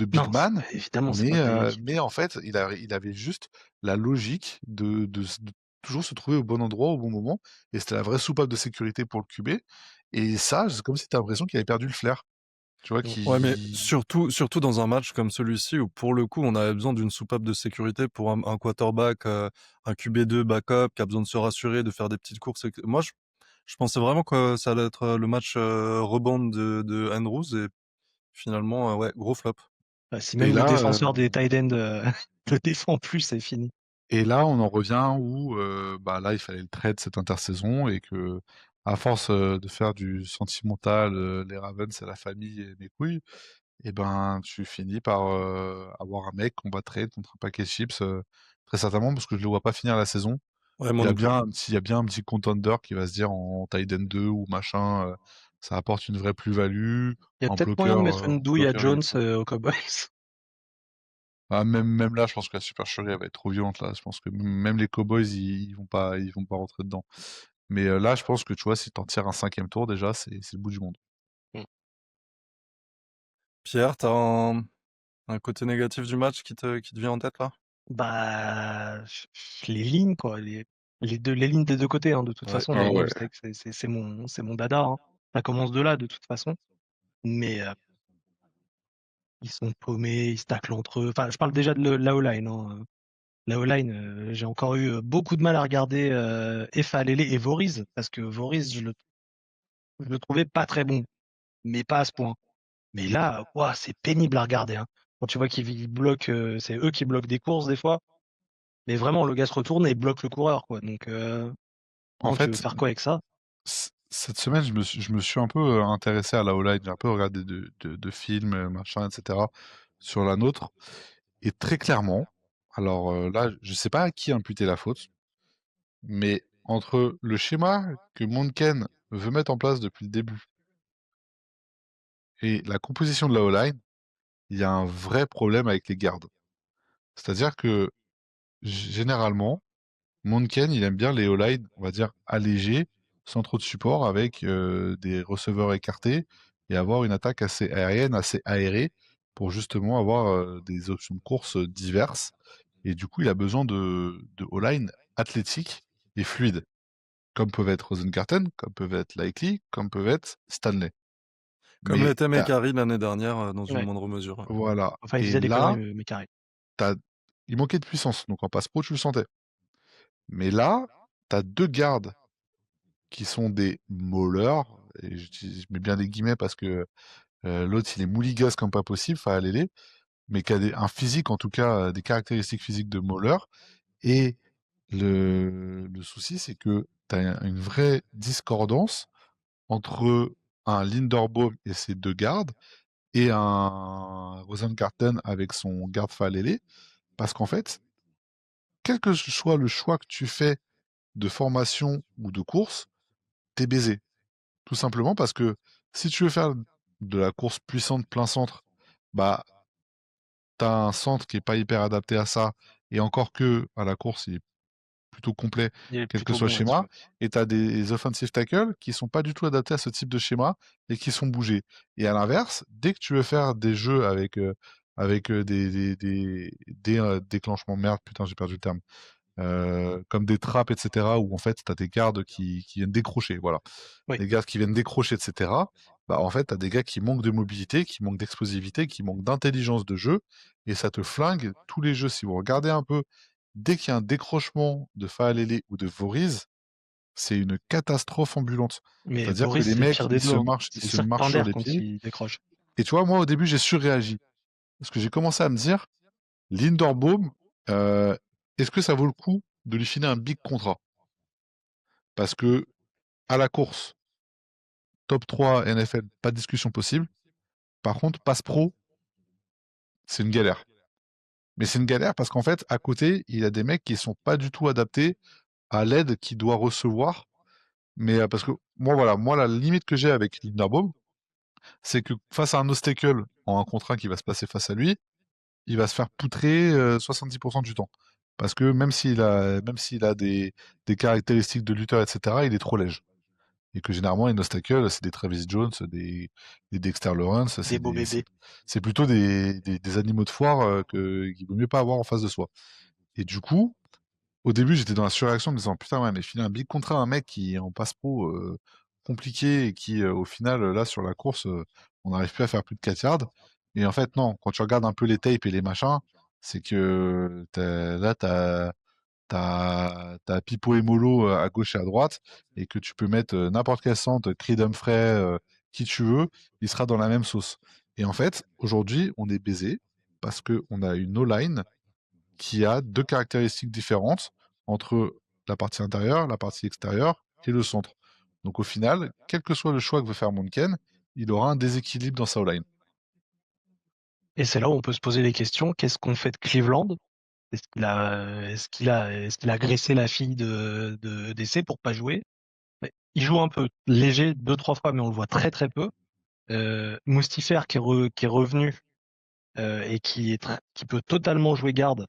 Big Non, Man, évidemment, c'est pas Tyreek Hill. mais en fait, il avait juste la logique de toujours se trouver au bon endroit, au bon moment, et c'était la vraie soupape de sécurité pour le QB. Et ça, c'est comme si tu as l'impression qu'il avait perdu le flair. Tu vois, Mm. Ouais, mais qui... surtout dans un match comme celui-ci où pour le coup on avait besoin d'une soupape de sécurité pour un quarterback, un QB2 backup qui a besoin de se rassurer, de faire des petites courses. Moi, je pensais vraiment que ça allait être le match rebound de Andrews et finalement, ouais, gros flop. Bah, si Et même le là, défenseur des tight ends le défend plus, c'est fini. on en revient où bah là, il fallait le trade cette intersaison et que, à force de faire du sentimental, les Ravens, c'est la famille et mes couilles, et ben tu finis par avoir un mec qu'on va trade contre un paquet de chips, très certainement, parce que je le vois pas finir la saison. Ouais, moi non plus. Il y a bien un petit contender qui va se dire en tight end 2 ou machin, ça apporte une vraie plus-value, Il y a peut-être moyen de mettre une douille à bloqueur Jones élite. aux Cowboys. Ah, même là, je pense que la supercherie elle va être trop violente là. Je pense que même les Cowboys, ils vont pas rentrer dedans. Mais là, je pense que tu vois, si t'en tires un cinquième tour déjà, c'est le bout du monde. Mm. Pierre, t'as un côté négatif du match qui te vient en tête là? Bah, les lignes, quoi. Les lignes des deux côtés, hein, de toute Ouais, façon. Ah Mais moi, ouais. je sais que c'est mon dada, hein. Ça commence de là, de toute façon. Mais ils sont paumés, ils se taclent entre eux. Enfin, je parle déjà de la O-line, hein. La O-line, j'ai encore eu beaucoup de mal à regarder Efa Lele et Voriz, parce que Voriz, je le trouvais pas très bon, mais pas à ce point. Mais là, ouah, c'est pénible à regarder, hein. Quand tu vois qu'ils bloquent, c'est eux qui bloquent des courses des fois. Mais vraiment, le gars se retourne et bloque le coureur, quoi. Donc, En non, tu veux fait, faire quoi avec ça? cette semaine, je me suis un peu intéressé à la O-line. J'ai un peu regardé de films, machin, etc. sur la nôtre. Et très clairement, alors là, je sais pas à qui imputer la faute, mais entre le schéma que Monken veut mettre en place depuis le début et la composition de la O-line, il y a un vrai problème avec les gardes. C'est-à-dire que généralement, Monken, il aime bien les O-line, on va dire allégés, sans trop de support, avec des receveurs écartés et avoir une attaque assez aérienne, assez aérée, pour justement avoir des options de course diverses. Et du coup, il a besoin de O-line athlétiques et fluides, comme peuvent être Rosengarten, comme peuvent être Likely, comme peuvent être Stanley. comme Mais l'était Mekari l'année dernière dans une Ouais. moindre mesure. Ouais. voilà. Enfin, il Et faisait des conneries, là, mais carré. t'as... il manquait de puissance. Donc en passe pro, tu le sentais. Mais là, t'as deux gardes qui sont des mauleurs. Et je mets bien des guillemets parce que l'autre, il est mouligasse comme pas possible, Faalele, mais qui a un physique, en tout cas, des caractéristiques physiques de mauleur. Et le souci, c'est que t'as une vraie discordance entre un Linderbaum et ses deux gardes et un Rosengarten avec son garde Faalele, parce qu'en fait, quel que soit le choix que tu fais de formation ou de course, t'es baisé. Tout simplement parce que si tu veux faire de la course puissante plein centre, bah t'as un centre qui est pas hyper adapté à ça, et encore que à la course il est plutôt complet, Il est quel que plutôt soit le bon là-dessus. schéma, et t'as des offensive tackles qui sont pas du tout adaptés à ce type de schéma et qui sont bougés. Et à l'inverse, dès que tu veux faire des jeux avec des déclenchements, merde, putain, j'ai perdu le terme, comme des trappes, etc., où en fait, tu as des gardes qui viennent décrocher, voilà. Oui. Des gardes qui viennent décrocher, etc. Bah, en fait, tu as des gars qui manquent de mobilité, qui manquent d'explosivité, qui manquent d'intelligence de jeu, et ça te flingue tous les jeux. Si vous regardez un peu, dès qu'il y a un décrochement de Faalele ou de Voriz, c'est une catastrophe ambulante. Mais C'est-à-dire que Boris, les c'est le mecs, pire des deux, hein. ils C'est le se serpent marchent sur d'air les quand pieds. il décroche. Et tu vois, moi, au début, j'ai surréagi. Parce que j'ai commencé à me dire, Linderbaum, euh, est-ce que ça vaut le coup de lui filer un big contrat? Parce que à la course, top 3 NFL, pas de discussion possible. Par contre, passe pro, c'est une galère. Mais c'est une galère parce qu'en fait, à côté, il y a des mecs qui sont pas du tout adaptés à l'aide qu'il doit recevoir. Mais parce que moi, voilà, moi, la limite que j'ai avec Linderbaum, c'est que face à un obstacle en un contrat qui va se passer face à lui, il va se faire poutrer 70% du temps. Parce que même s'il a des caractéristiques de lutteur, etc., il est trop léger. Et que généralement, les no-tackle, c'est des Travis Jones, des Dexter Lawrence, Des beaux bébés. c'est plutôt des animaux de foire qu'il vaut mieux pas avoir en face de soi. Et du coup, au début, j'étais dans la surréaction en me disant putain, ouais, mais filer un big contrat à un mec qui est en passe pro compliqué et qui, au final, là, sur la course, on n'arrive plus à faire plus de 4 yards. Et en fait, non, quand tu regardes un peu les tapes et les machins, c'est que là, t'as Pipo et Molo à gauche et à droite, et que tu peux mettre n'importe quel centre, Creed Humphrey, qui tu veux, il sera dans la même sauce. Et en fait, aujourd'hui, on est baisé parce qu'on a une O-line qui a deux caractéristiques différentes entre la partie intérieure, la partie extérieure et le centre. Donc au final, quel que soit le choix que veut faire Monken, il aura un déséquilibre dans sa O-line. Et c'est là où on peut se poser les questions. Qu'est-ce qu'on fait de Cleveland? Est-ce qu'il a agressé la fille d'essai pour pas jouer? Mais il joue un peu léger deux, trois fois, mais on le voit très très peu. Moustifer qui est revenu et qui peut totalement jouer garde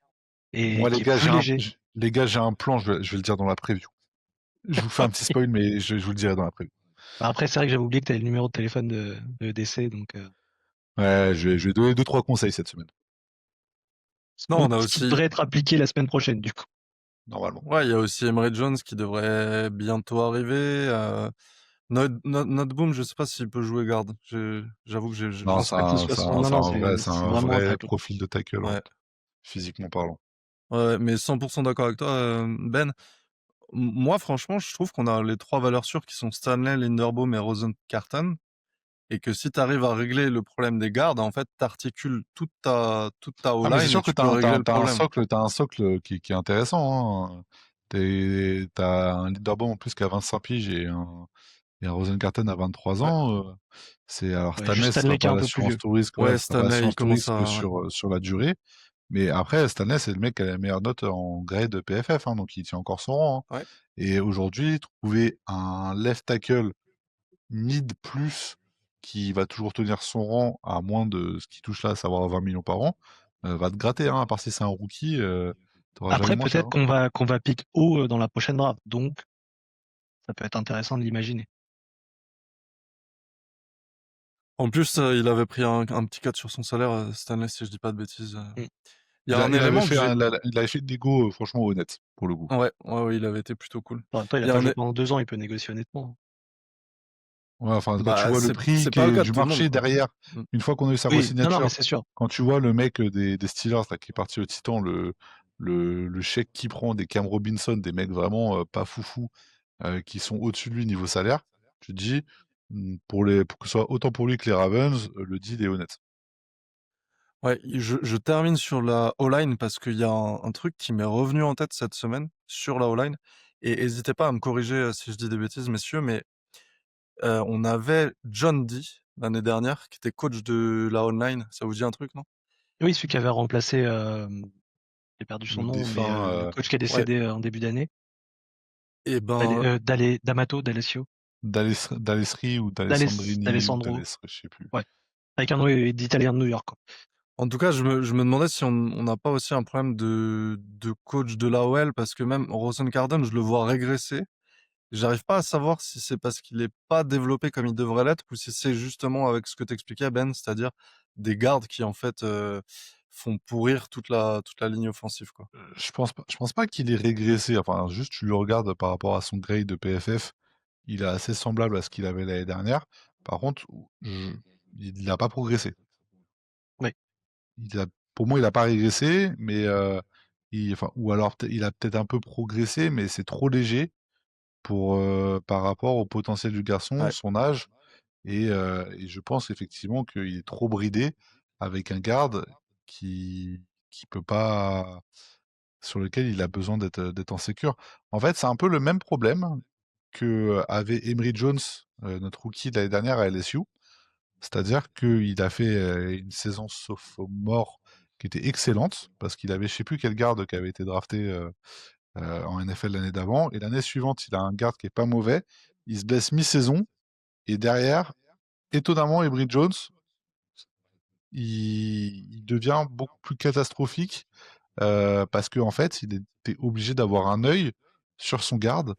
et Moi, les qui est gars, plus léger. j'ai un plan, je vais le dire dans la preview. Je vous fais un petit spoil, mais je vous le dirai dans la preview. Bah, après, c'est vrai que j'avais oublié que tu avais le numéro de téléphone de DC, donc Ouais, je vais donner deux, trois conseils cette semaine, Non, on a ce qui aussi, devrait être appliqué la semaine prochaine, du coup. normalement. ouais, il y a aussi Emery Jones qui devrait bientôt arriver. Noteboom, je sais pas s'il peut jouer garde. J'avoue que Je Non, j'ai pense pas que ce soit son. Non, c'est non, c'est c'est un vraiment un vrai tackle. profil de tackle, ouais, ouais. physiquement parlant. Ouais, mais 100% d'accord avec toi, Ben. Moi, franchement, je trouve qu'on a les trois valeurs sûres qui sont Stanley, Linderbaum et Rosengarten. Et que si tu arrives à régler le problème des gardes, en fait, tu articules toute ta Ah, mais c'est O-line et sûr que tu peux régler le problème. t'as un socle qui est intéressant, hein. T'as un leaderboard en plus qui a 25 piges et un Rosengarten à 23 Ouais, ans. Alors Ouais, juste Stanley, ce sera Stanley qui est pas un peu plus l'assurance vieux. tout risque, ouais, ouais, ce sera pas Stanley, il l'assurance tout commence risque à... Ouais. sur la durée. Mais après, Stanley, c'est le mec qui a la meilleure note en grade PFF, hein, donc il tient encore son rang, hein. Ouais. Et aujourd'hui, trouver un left tackle mid plus qui va toujours tenir son rang à moins de ce qui touche là, à savoir 20 millions par an, va te gratter, hein, à part si c'est un rookie, t'auras jamais Après, moins cher, peut-être hein. qu'on va pick haut dans la prochaine draft, donc ça peut être intéressant de l'imaginer. En plus, il avait pris un petit cut sur son salaire, Stanley, si je dis pas de bêtises. Mm. Il y a un Il avait élément que fait j'ai... il avait fait une négo franchement honnête, pour le coup. Ouais, ouais, ouais, il avait été plutôt cool. En même temps, il Il a y a pas un... joué pendant 2 ans, il peut négocier honnêtement. Ouais, enfin, quand tu Bah, vois le prix c'est pas le cas de du tout le monde, marché quoi. derrière, Mm. une fois qu'on a eu sa Oui, non, non, mais re-signature, c'est sûr. quand tu vois le mec des Steelers là, qui est parti au Titan, le chèque qu'il prend des Cam Robinson, des mecs vraiment pas foufou, qui sont au-dessus de lui niveau salaire, tu te dis, pour que ce soit autant pour lui que les Ravens, le deal est honnête. Ouais, je termine sur la O-line parce qu'il y a un truc qui m'est revenu en tête cette semaine sur la O-line. Et n'hésitez pas à me corriger si je dis des bêtises, messieurs, mais on avait John D l'année dernière qui était coach de la O-line. Ça vous dit un truc, non? Oui, celui qui avait remplacé, j'ai perdu son Le nom, mais défunt le coach qui est Ouais. décédé en début d'année. Et ben, D'Alessio. D'Alessri ou d'Alessandrini ou D'Alessandro. je sais plus. Ouais. Avec un nom d'Italien de New York, quoi. en tout cas, je me demandais si on n'a pas aussi un problème de coach de l'AOL parce que même Rosengarten, je le vois régresser. J'arrive pas à savoir si c'est parce qu'il est pas développé comme il devrait l'être ou si c'est justement avec ce que t'expliquais Ben, c'est-à-dire des gardes qui en fait font pourrir toute la ligne offensive quoi. Je pense pas qu'il ait régressé. Enfin, juste tu le regardes par rapport à son grade de PFF, il est assez semblable à ce qu'il avait l'année dernière. Par contre, il n'a pas progressé. Oui. Pour moi, il n'a pas régressé, mais enfin, ou alors il a peut-être un peu progressé, mais c'est trop léger par rapport au potentiel du garçon, Ouais, son âge, et je pense effectivement qu'il est trop bridé avec un garde qui peut pas, sur lequel il a besoin d'être en sécure. En fait, c'est un peu le même problème que avait Emery Jones, notre rookie de l'année dernière à LSU. C'est-à-dire qu'il a fait une saison sophomore qui était excellente, parce qu'il avait je sais plus quel garde qui avait été drafté en NFL l'année d'avant, et l'année suivante, il a un garde qui est pas mauvais, il se blesse mi-saison, et derrière, étonnamment, Emery Jones il devient beaucoup plus catastrophique parce qu'en fait, il était obligé d'avoir un œil sur son garde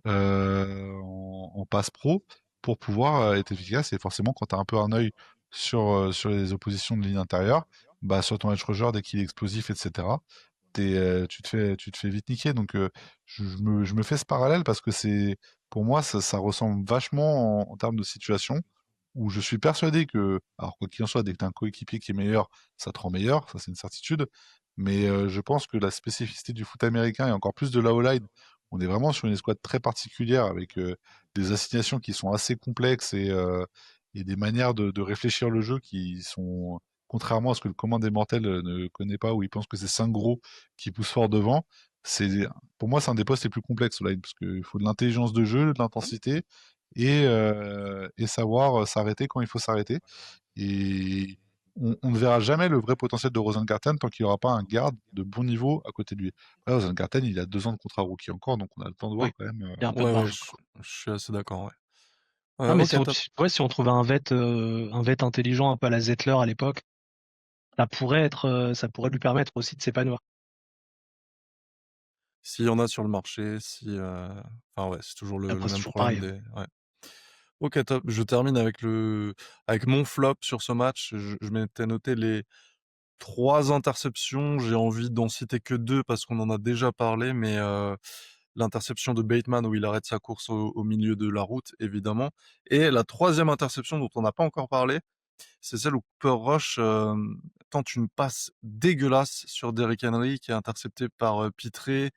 en passe pro pour pouvoir être efficace. Et forcément, quand tu as un peu un œil sur les oppositions de ligne intérieure, bah, sur ton edge rusher, dès qu'il est explosif, etc., tu te fais vite niquer. Donc, je me fais ce parallèle parce que pour moi, ça ressemble vachement en termes de situation où je suis persuadé que, alors quoi qu'il en soit, dès que tu as un coéquipier qui est meilleur, ça te rend meilleur, ça c'est une certitude. Mais je pense que la spécificité du foot américain et encore plus de la O-line, on est vraiment sur une escouade très particulière avec des assignations qui sont assez complexes et des manières de réfléchir le jeu qui sont, contrairement à ce que le commun des mortels ne connaît pas, où il pense que c'est 5 gros qui poussent fort devant. C'est, pour moi, c'est un des postes les plus complexes, au line, parce qu'il faut de l'intelligence de jeu, de l'intensité et savoir s'arrêter quand il faut s'arrêter. Et on ne verra jamais le vrai potentiel de Rosengarten tant qu'il n'y aura pas un garde de bon niveau à côté de lui. Après, Rosengarten, il a 2 ans de contrat rookie encore, donc on a le temps de voir Oui, quand même. il y a un peu de Ouais, ouais, marge, quoi. je suis assez d'accord, ouais. Non, mais Ok, si on, top. ouais, si on trouvait un vet intelligent un peu à la Zettler à l'époque, ça pourrait lui permettre aussi de s'épanouir. S'il y en a sur le marché, enfin ouais, c'est toujours le Après, c'est même toujours problème pareil. des. Ouais. Ok, top. Je termine avec mon flop sur ce match. Je m'étais noté les 3 interceptions. J'ai envie d'en citer que 2 parce qu'on en a déjà parlé, mais l'interception de Bateman où il arrête sa course au milieu de la route, évidemment. Et la troisième interception dont on n'a pas encore parlé, c'est celle où Cooper Rush tente une passe dégueulasse sur Derrick Henry qui est intercepté par Pitré.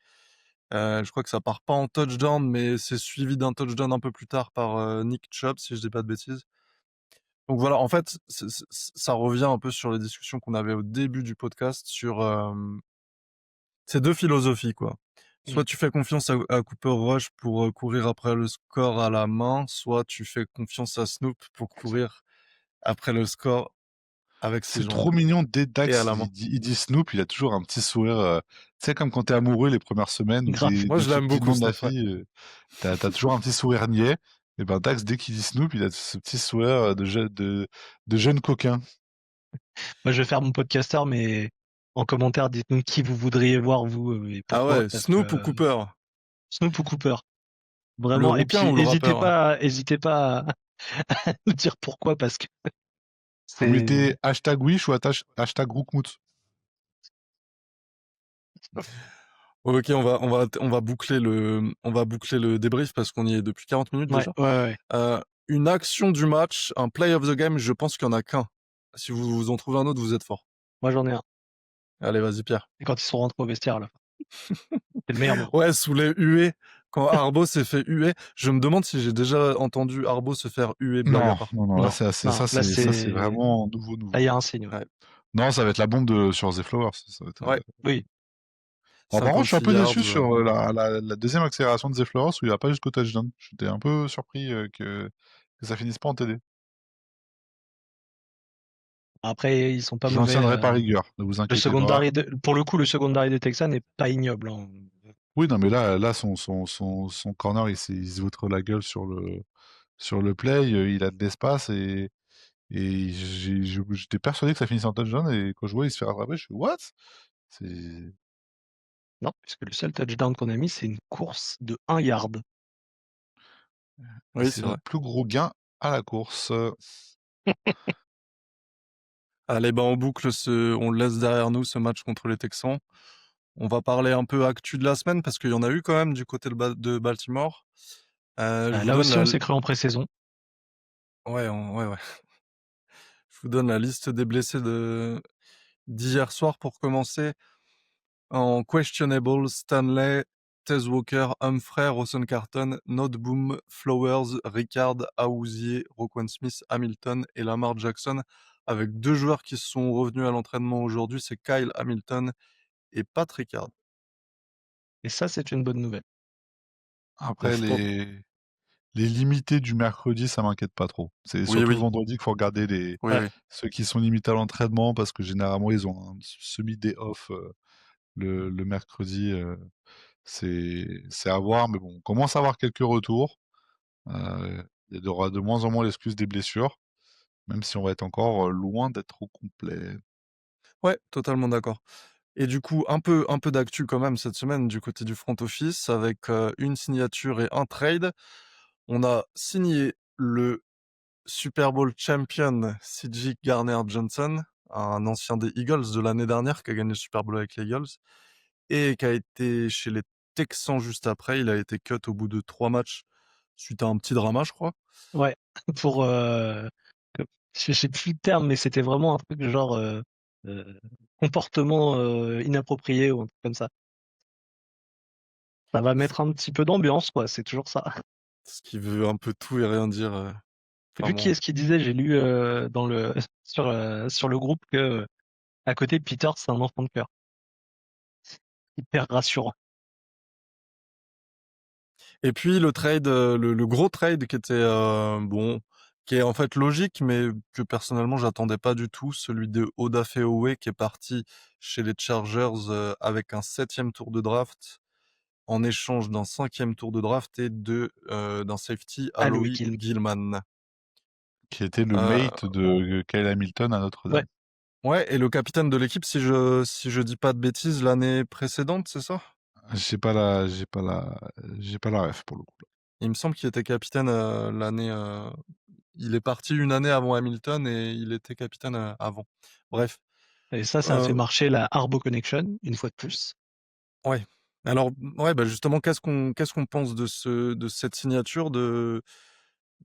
Je crois que ça part pas en touchdown, mais c'est suivi d'un touchdown un peu plus tard par Nick Chubb, si je dis pas de bêtises. Donc voilà, en fait, ça revient un peu sur les discussions qu'on avait au début du podcast sur ces 2 philosophies, quoi. Mm. Soit tu fais confiance à Cooper Rush pour courir après le score à la main, soit tu fais confiance à Snoop pour courir après le score avec ses C'est jambes trop mignon, dès et à Dax, la main. il dit Snoop, il a toujours un petit sourire. Tu sais, comme quand t'es amoureux les premières semaines, ou Grave. dès Moi, que je tu l'aime dis le beaucoup, nom de la Snoop, ouais. fille, t'as toujours un petit sourire niais. Et ben Dax, dès qu'il dit Snoop, il a ce petit sourire de jeune coquin. Moi, je vais faire mon podcaster, mais en commentaire, dites-nous qui vous voudriez voir, vous, et Ah pourquoi, ouais, parce que Snoop ou Cooper? Snoop ou Cooper, Le vraiment. Et rouquin puis, ou le rappeur? hésitez pas à nous dire pourquoi, parce que Vous c'est... mettez hashtag Wish ou hashtag Roukmout. Ok, on va boucler le débrief parce qu'on y est depuis 40 minutes Ouais, déjà. ouais, ouais. Une action du match, un play of the game, je pense qu'il y en a qu'un. Si vous en trouvez un autre, vous êtes fort. Moi, j'en ai un. Allez, vas-y, Pierre. Et quand ils sont rentrés au vestiaire, là, c'est le meilleur moment. Ouais, sous les huées, quand Arbo s'est fait huer, je me demande si j'ai déjà entendu Arbo se faire huer, blague à Non, part. non, non, là Non, c'est non, ça, là, c'est c'est... vraiment nouveau, nouveau. Là, il y a un signe, ouais. Ouais, Non, ça va être la bombe sur The Flowers. Ça va être, ouais. Oui. Bon, par contre, je suis un 56 peu déçu yards. sur la deuxième accélération de The Flowers où il va pas jusqu'au touchdown. J'étais un peu surpris que ça finisse pas en TD. Après, ils sont pas Je n'en mauvais. tiendrai pas rigueur, ne vous Le inquiétez pas. secondary pour le coup, le secondary des Texans n'est pas ignoble, hein. Oui, non, mais là son corner, il se vautre la gueule sur le play, il a de l'espace et j'étais persuadé que ça finissait en touchdown et quand je vois il se fait rattraper, je suis what? C'est Non, puisque le seul touchdown qu'on a mis, c'est une course de 1 yard. et Oui, c'est c'est vrai. notre plus gros gain à la course. Allez, ben on boucle on le laisse derrière nous ce match contre les Texans. On va parler un peu actu de la semaine parce qu'il y en a eu quand même du côté de Baltimore. Je vous Là donne aussi, on s'est cru en pré-saison. ouais, ouais, ouais. Je vous donne la liste des blessés d'hier soir pour commencer. En questionable, Stanley, Tez Walker, Humphrey, Rosencarton, Noteboom, Flowers, Ricard, Aouzier, Roquan Smith, Hamilton et Lamar Jackson, avec 2 joueurs qui sont revenus à l'entraînement aujourd'hui, c'est Kyle Hamilton et Pat Ricard. Et ça, c'est une bonne nouvelle. Après Ouf. les limités du mercredi, ça m'inquiète pas trop. C'est Oui, surtout le oui, vendredi qu'il faut regarder oui, Ouais. oui. ceux qui sont limités à l'entraînement parce que généralement ils ont un semi-day off le mercredi. C'est à voir, mais bon, on commence à avoir quelques retours. Il y aura de moins en moins l'excuse des blessures. même si on va être encore loin d'être au complet. Ouais, totalement d'accord. Et du coup, un peu d'actu quand même cette semaine du côté du front office avec une signature et un trade. On a signé le Super Bowl champion C.J. Gardner-Johnson, un ancien des Eagles de l'année dernière qui a gagné le Super Bowl avec les Eagles et qui a été chez les Texans juste après. Il a été cut au bout de 3 matchs suite à un petit drama, je crois. Ouais, pour je sais plus le terme, mais c'était vraiment un truc genre euh, comportement inapproprié ou un truc comme ça. Ça va mettre un petit peu d'ambiance, quoi. C'est toujours ça. Ce qui veut un peu tout et rien dire. Et puis qui Enfin est-ce qui disait, j'ai lu dans le sur le groupe que à côté de Peter, c'est un enfant de cœur. Hyper rassurant. Et puis le trade, le gros trade qui était bon, qui est en fait logique, mais que personnellement j'attendais pas du tout, celui de Oda Owe qui est parti chez les Chargers avec un 7e tour de draft en échange d'un 5e tour de draft et d'un safety Ah, Louis Aloy Gilman. Gilman. Qui était le Euh, mate de Kyle Hamilton à Ouais, Notre-Dame. ouais, et le capitaine de l'équipe, si je dis pas de bêtises, l'année précédente, c'est ça? J'ai pas la ref pour le coup. Il me semble qu'il était capitaine l'année. Il est parti une année avant Hamilton et il était capitaine avant. Bref, et ça a fait euh, marcher la Harbo Connection, une fois de plus. ouais. Alors, ouais, bah justement, qu'est-ce qu'on pense de cette signature de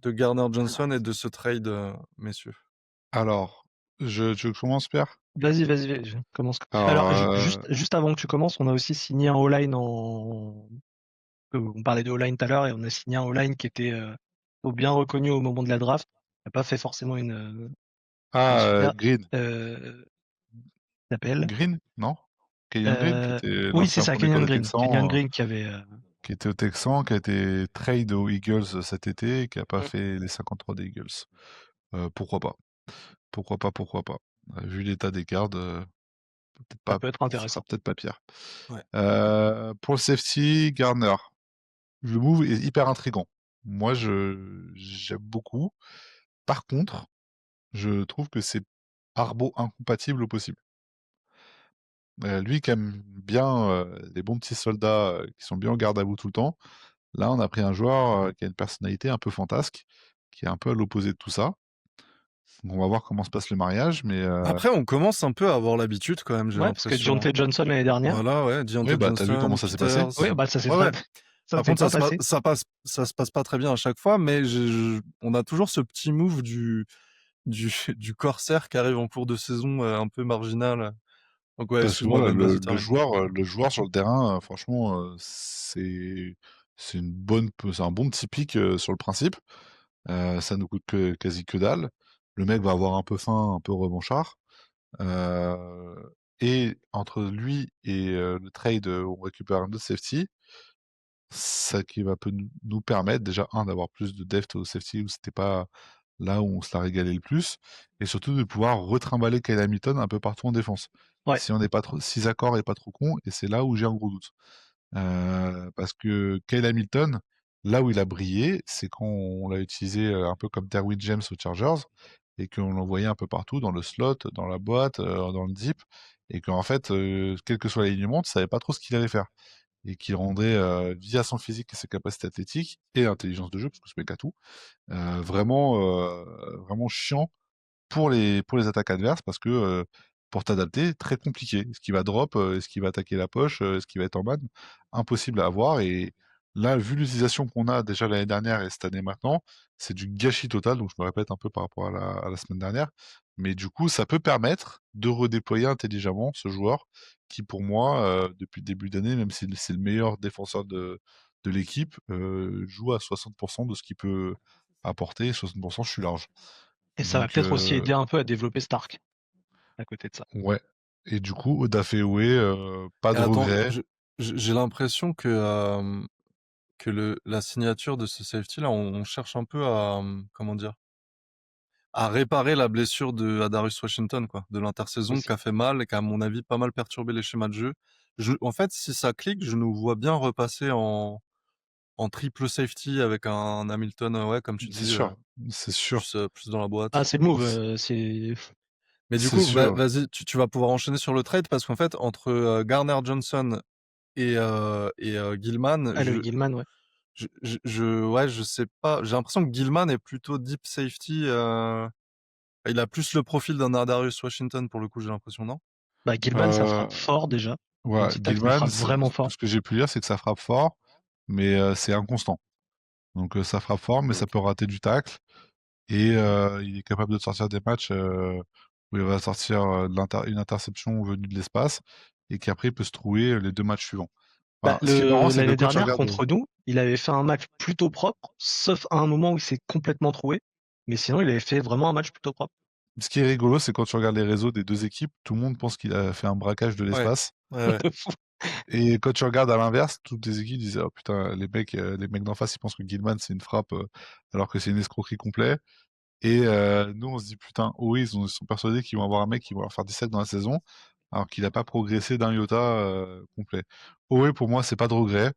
Garner Johnson et de ce trade, messieurs? Alors, tu commences, Pierre? Vas-y, je commence. Alors, Alors, juste avant que tu commences, on a aussi signé un O-line on parlait de O-line tout à l'heure et on a signé un O-line qui était bien reconnu au moment de la draft. Il n'a pas fait forcément une super. Green. Euh, s'appelle. Green? Non? Kenyon Green, qui Euh, était oui, c'est l'ancien ça, premier corps Kenyon des Green. Kenyon Texans, Green qui avait. qui était au Texan, qui a été trade aux Eagles cet été, et qui n'a pas Mm. fait les 53 des Eagles. Pourquoi pas? Pourquoi pas? Vu l'état des gardes, peut-être Ça pas, peut être ce sera intéressant. peut-être pas pire. Ouais. Pour le safety, Garner. Le move est hyper intriguant. Moi, j'aime beaucoup. Par contre, je trouve que c'est arbo incompatible au possible. Lui qui aime bien les bons petits soldats qui sont bien en garde à vous tout le temps, là on a pris un joueur qui a une personnalité un peu fantasque, qui est un peu à l'opposé de tout ça. Donc on va voir comment se passe le mariage, mais Après, on commence un peu à avoir l'habitude quand même, j'ai Ouais, parce que l'impression, hein. Deontay Johnson l'année dernière. Voilà, ouais, Deontay oui, bah t'as vu comment Johnson, ça s'est passé? Peters. Oui, bah ça s'est Ouais, ouais. ça Par s'est contre, pas passé. ça se passe pas très bien à chaque fois, mais on a toujours ce petit move du corsaire qui arrive en cours de saison un peu marginal. Donc ouais, Parce que excuse-moi voilà, Ben, le, vas-y, le termine. joueur, euh, le joueur sur le terrain, franchement, c'est c'est un bon petit pic sur le principe. Ça nous coûte quasi que dalle. Le mec va avoir un peu faim, un peu revanchard. Euh, et entre lui et le trade, on récupère un autre safety, ça qui va nous permettre déjà, d'avoir plus de depth au safety où c'était pas là où on se la régalait le plus, et surtout de pouvoir retrimballer Kyle Hamilton un peu partout en défense. Ouais, Si on n'est pas trop, si Zakor est pas trop con, et c'est là où j'ai un gros doute. Parce que Kyle Hamilton, là où il a brillé, c'est quand on l'a utilisé un peu comme Derwin James aux Chargers, et qu'on l'envoyait un peu partout, dans le slot, dans la boîte, dans le deep, et qu'en fait, quel que soit l'alignement, tu savais pas trop ce qu'il allait faire. Et qui rendait, via son physique et ses capacités athlétiques, et l'intelligence de jeu, parce que ce mec a tout, vraiment chiant pour les attaques adverses, parce que pour t'adapter, très compliqué. Est-ce qu'il va drop, est-ce qu'il va attaquer la poche, est-ce qu'il va être en man? Impossible à avoir. Et là, vu l'utilisation qu'on a déjà l'année dernière et cette année maintenant, c'est du gâchis total. Donc je me répète un peu par rapport à la semaine dernière. Mais du coup, ça peut permettre de redéployer intelligemment ce joueur qui, pour moi, depuis le début d'année, même si c'est le meilleur défenseur de l'équipe, joue à 60% de ce qu'il peut apporter. 60%, je suis large. et ça va Donc, peut-être aussi aider un peu à développer Stark à côté de ça. ouais. Et du coup, Odaféoé, pas Et de attends, regret. j'ai l'impression que la signature de ce safety là, on cherche un peu à comment dire, à réparer la blessure de Adarius Washington quoi, de l'intersaison Aussi. qui a fait mal et qui a à mon avis pas mal perturbé les schémas de jeu. En fait, si ça clique, je nous vois bien repasser en triple safety avec un Hamilton, ouais, comme tu C'est dis, sûr, c'est sûr, plus dans la boîte. Ah, c'est le move, c'est Mais du c'est coup, sûr. vas-y, tu vas pouvoir enchaîner sur le trade parce qu'en fait, entre Garner Johnson et Gilman, le Gilman, ouais. ouais, je sais pas. J'ai l'impression que Gilman est plutôt deep safety. Il a plus le profil d'un Ardarius Washington pour le coup, j'ai l'impression, non? Bah, Gilman, ça frappe Euh, fort déjà. ouais, Anti-tacle, il Gilman, frappe vraiment de fort. ce que j'ai pu lire, c'est que ça frappe fort, mais c'est inconstant. Donc ça frappe fort, mais ça Ok. peut rater du tacle. Et il est capable de sortir des matchs où il va sortir une interception venue de l'espace et qu'après il peut se trouver les 2 matchs suivants. Bah, Enfin, ce qui est marrant, c'est que l'année quand tu dernière, regardes, contre nous, il avait fait un match plutôt propre, sauf à un moment où il s'est complètement troué. Mais sinon, il avait fait vraiment un match plutôt propre. ce qui est rigolo, c'est quand tu regardes les réseaux des 2 équipes, tout le monde pense qu'il a fait un braquage de Ouais, l'espace. ouais. De fou. Et quand tu regardes à l'inverse, toutes les équipes disent oh putain, les mecs d'en face, ils pensent que Gilman c'est une frappe alors que c'est une escroquerie complète. Et nous, on se dit putain, oh oui, ils sont persuadés qu'ils vont avoir un mec qui va leur faire 17 dans la saison, alors qu'il n'a pas progressé d'un iota complet. Oh oui, pour moi, c'est pas de regret.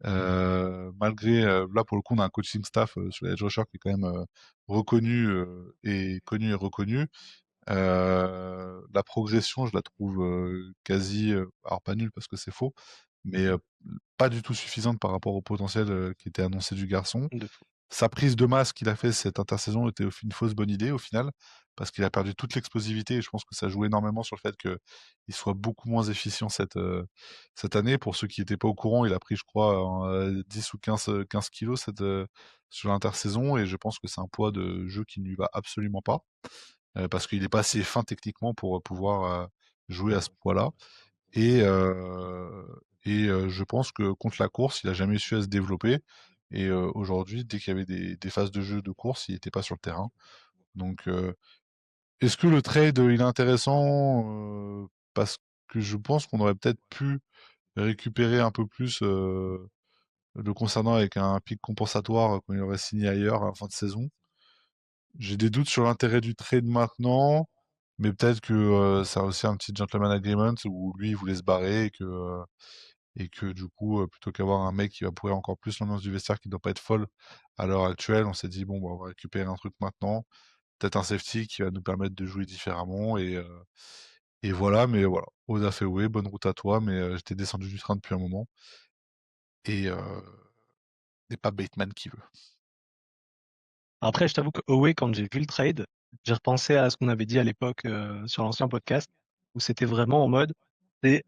Malgré, là pour le coup, on a un coaching staff sur les edge rushers qui est quand même reconnu et connu et reconnu. La progression, je la trouve quasi, alors pas nulle parce que c'est faux, mais pas du tout suffisante par rapport au potentiel qui était annoncé du garçon. De fou. Sa prise de masse qu'il a fait cette intersaison était une fausse bonne idée au final, parce qu'il a perdu toute l'explosivité et je pense que ça joue énormément sur le fait qu'il soit beaucoup moins efficient cette année. Pour ceux qui n'étaient pas au courant, il a pris, je crois, 10 ou 15 kilos sur l'intersaison et je pense que c'est un poids de jeu qui ne lui va absolument pas, parce qu'il n'est pas assez fin techniquement pour pouvoir jouer à ce poids-là. Et, je pense que contre la course, il a jamais su à se développer. Et aujourd'hui, dès qu'il y avait des phases de jeu de course, il n'était pas sur le terrain. Donc, est-ce que le trade, il est intéressant parce que je pense qu'on aurait peut-être pu récupérer un peu plus le concernant avec un pic compensatoire quand il aurait signé ailleurs à la fin de saison. J'ai des doutes sur l'intérêt du trade maintenant, mais peut-être que ça a aussi un petit gentleman agreement où lui, il voulait se barrer et que du coup, plutôt qu'avoir un mec qui va pourrir encore plus l'ambiance du vestiaire qui doit pas être folle à l'heure actuelle, on s'est dit bon, bah, on va récupérer un truc maintenant, peut-être un safety qui va nous permettre de jouer différemment et voilà, mais voilà. Oda fait ouais, bonne route à toi, mais j'étais descendu du train depuis un moment et n'est pas Bateman qui veut. Après, je t'avoue que Owe, quand j'ai vu le trade, j'ai repensé à ce qu'on avait dit à l'époque sur l'ancien podcast, où c'était vraiment en mode, c'est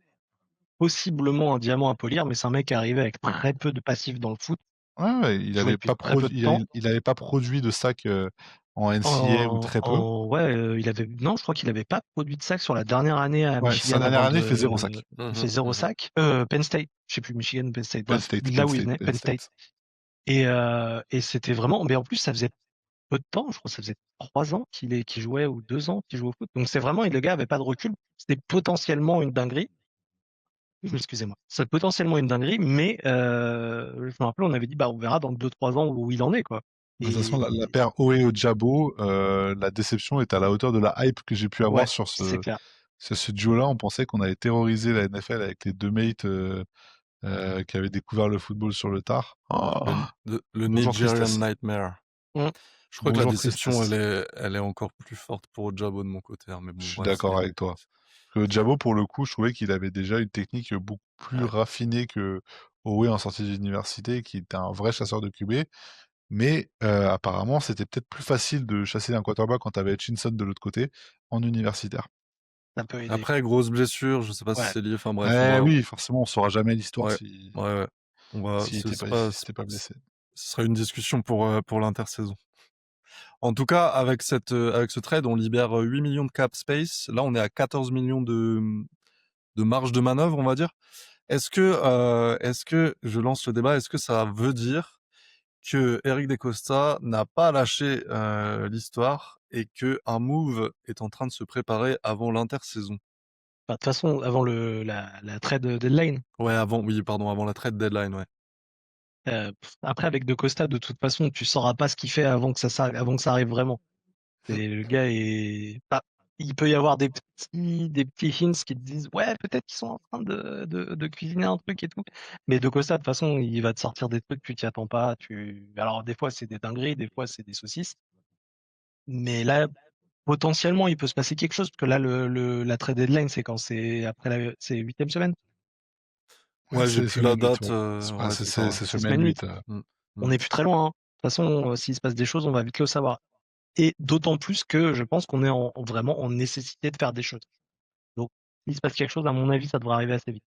possiblement un diamant à polir, mais c'est un mec qui est arrivé avec très peu de passifs dans le foot, Ouais, ouais, il joué avait depuis pas très peu de temps. il avait pas produit de sac en NCA ou très peu. Ouais, non, je crois qu'il avait pas produit de sac sur la dernière année à Ouais, sa Michigan dernière avant année, il fait 0 sac. il fait zéro sac. Penn State, je sais plus, Michigan ou Penn State, Penn bref, State, là Penn où il State, venait, Penn Penn State. State. Et c'était vraiment, mais en plus, ça faisait peu de temps, je crois que ça faisait 3 ans qu'il jouait ou 2 ans qu'il jouait au foot. Donc c'est vraiment, le gars avait pas de recul. C'était potentiellement une dinguerie. Excusez-moi. C'est potentiellement une dinguerie, mais je me rappelle, on avait dit, bah, on verra dans 2-3 ans où il en est, quoi. De toute façon, la Et paire Oe Ojabo, la déception est à la hauteur de la hype que j'ai pu avoir ouais, c'est clair. sur ce duo-là. On pensait qu'on allait terroriser la NFL avec les 2 mates qui avaient découvert le football sur le tard. Le, Oh, le bonjour Nigerian tristesse. Nightmare. Mm. Je crois que la Bonjour déception, tristesse. elle est encore plus forte pour Ojabo de mon côté, hein, mais Je bon, suis bref, d'accord avec toi. Que Ojabo, pour le coup, je trouvais qu'il avait déjà une technique beaucoup plus ouais. raffinée que Owe en sortie d'université, qui était un vrai chasseur de QB. Mais apparemment, c'était peut-être plus facile de chasser un quarterback quand tu avais Hutchinson de l'autre côté en universitaire. Ça peut aider. Après, grosse blessure, je sais pas si Ouais. c'est lié, enfin bref, Eh oui, forcément, on saura jamais l'histoire ouais, ouais, ouais. s'il était s'il était pas blessé. Ce serait une discussion pour l'intersaison. En tout cas, avec avec ce trade, on libère 8 millions de cap space. Là, on est à 14 millions de marge de manœuvre, on va dire. Est-ce que, je lance le débat, est-ce que ça veut dire que Eric DeCosta n'a pas lâché l'histoire et que un move est en train de se préparer avant l'intersaison? Enfin, de toute façon, avant la trade deadline, Ouais, oui, pardon, avant la trade deadline, ouais. après, avec De Costa, de toute façon, tu sauras pas ce qu'il fait avant que ça arrive vraiment. Le gars est pas, il peut y avoir des petits hints qui te disent ouais, peut-être qu'ils sont en train de cuisiner un truc et tout. Mais De Costa, de toute façon, il va te sortir des trucs, tu t'y attends pas. Alors, des fois, c'est des dingueries, des fois, c'est des saucisses. Mais là, potentiellement, il peut se passer quelque chose, parce que là, la trade deadline, c'est quand? C'est après c'est huitième semaine? Ouais, Ouais, j'ai c'est plus la semaine 8, date. ouais. Ouais, c'est ça. Ouais. C'est C'est semaine semaine 8. 8. Mm, On mm. n'est plus très loin, hein. De toute façon, s'il se passe des choses, on va vite le savoir. Et d'autant plus que je pense qu'on est vraiment en nécessité de faire des choses. Donc, s'il se passe quelque chose, à mon avis, ça devrait arriver assez vite.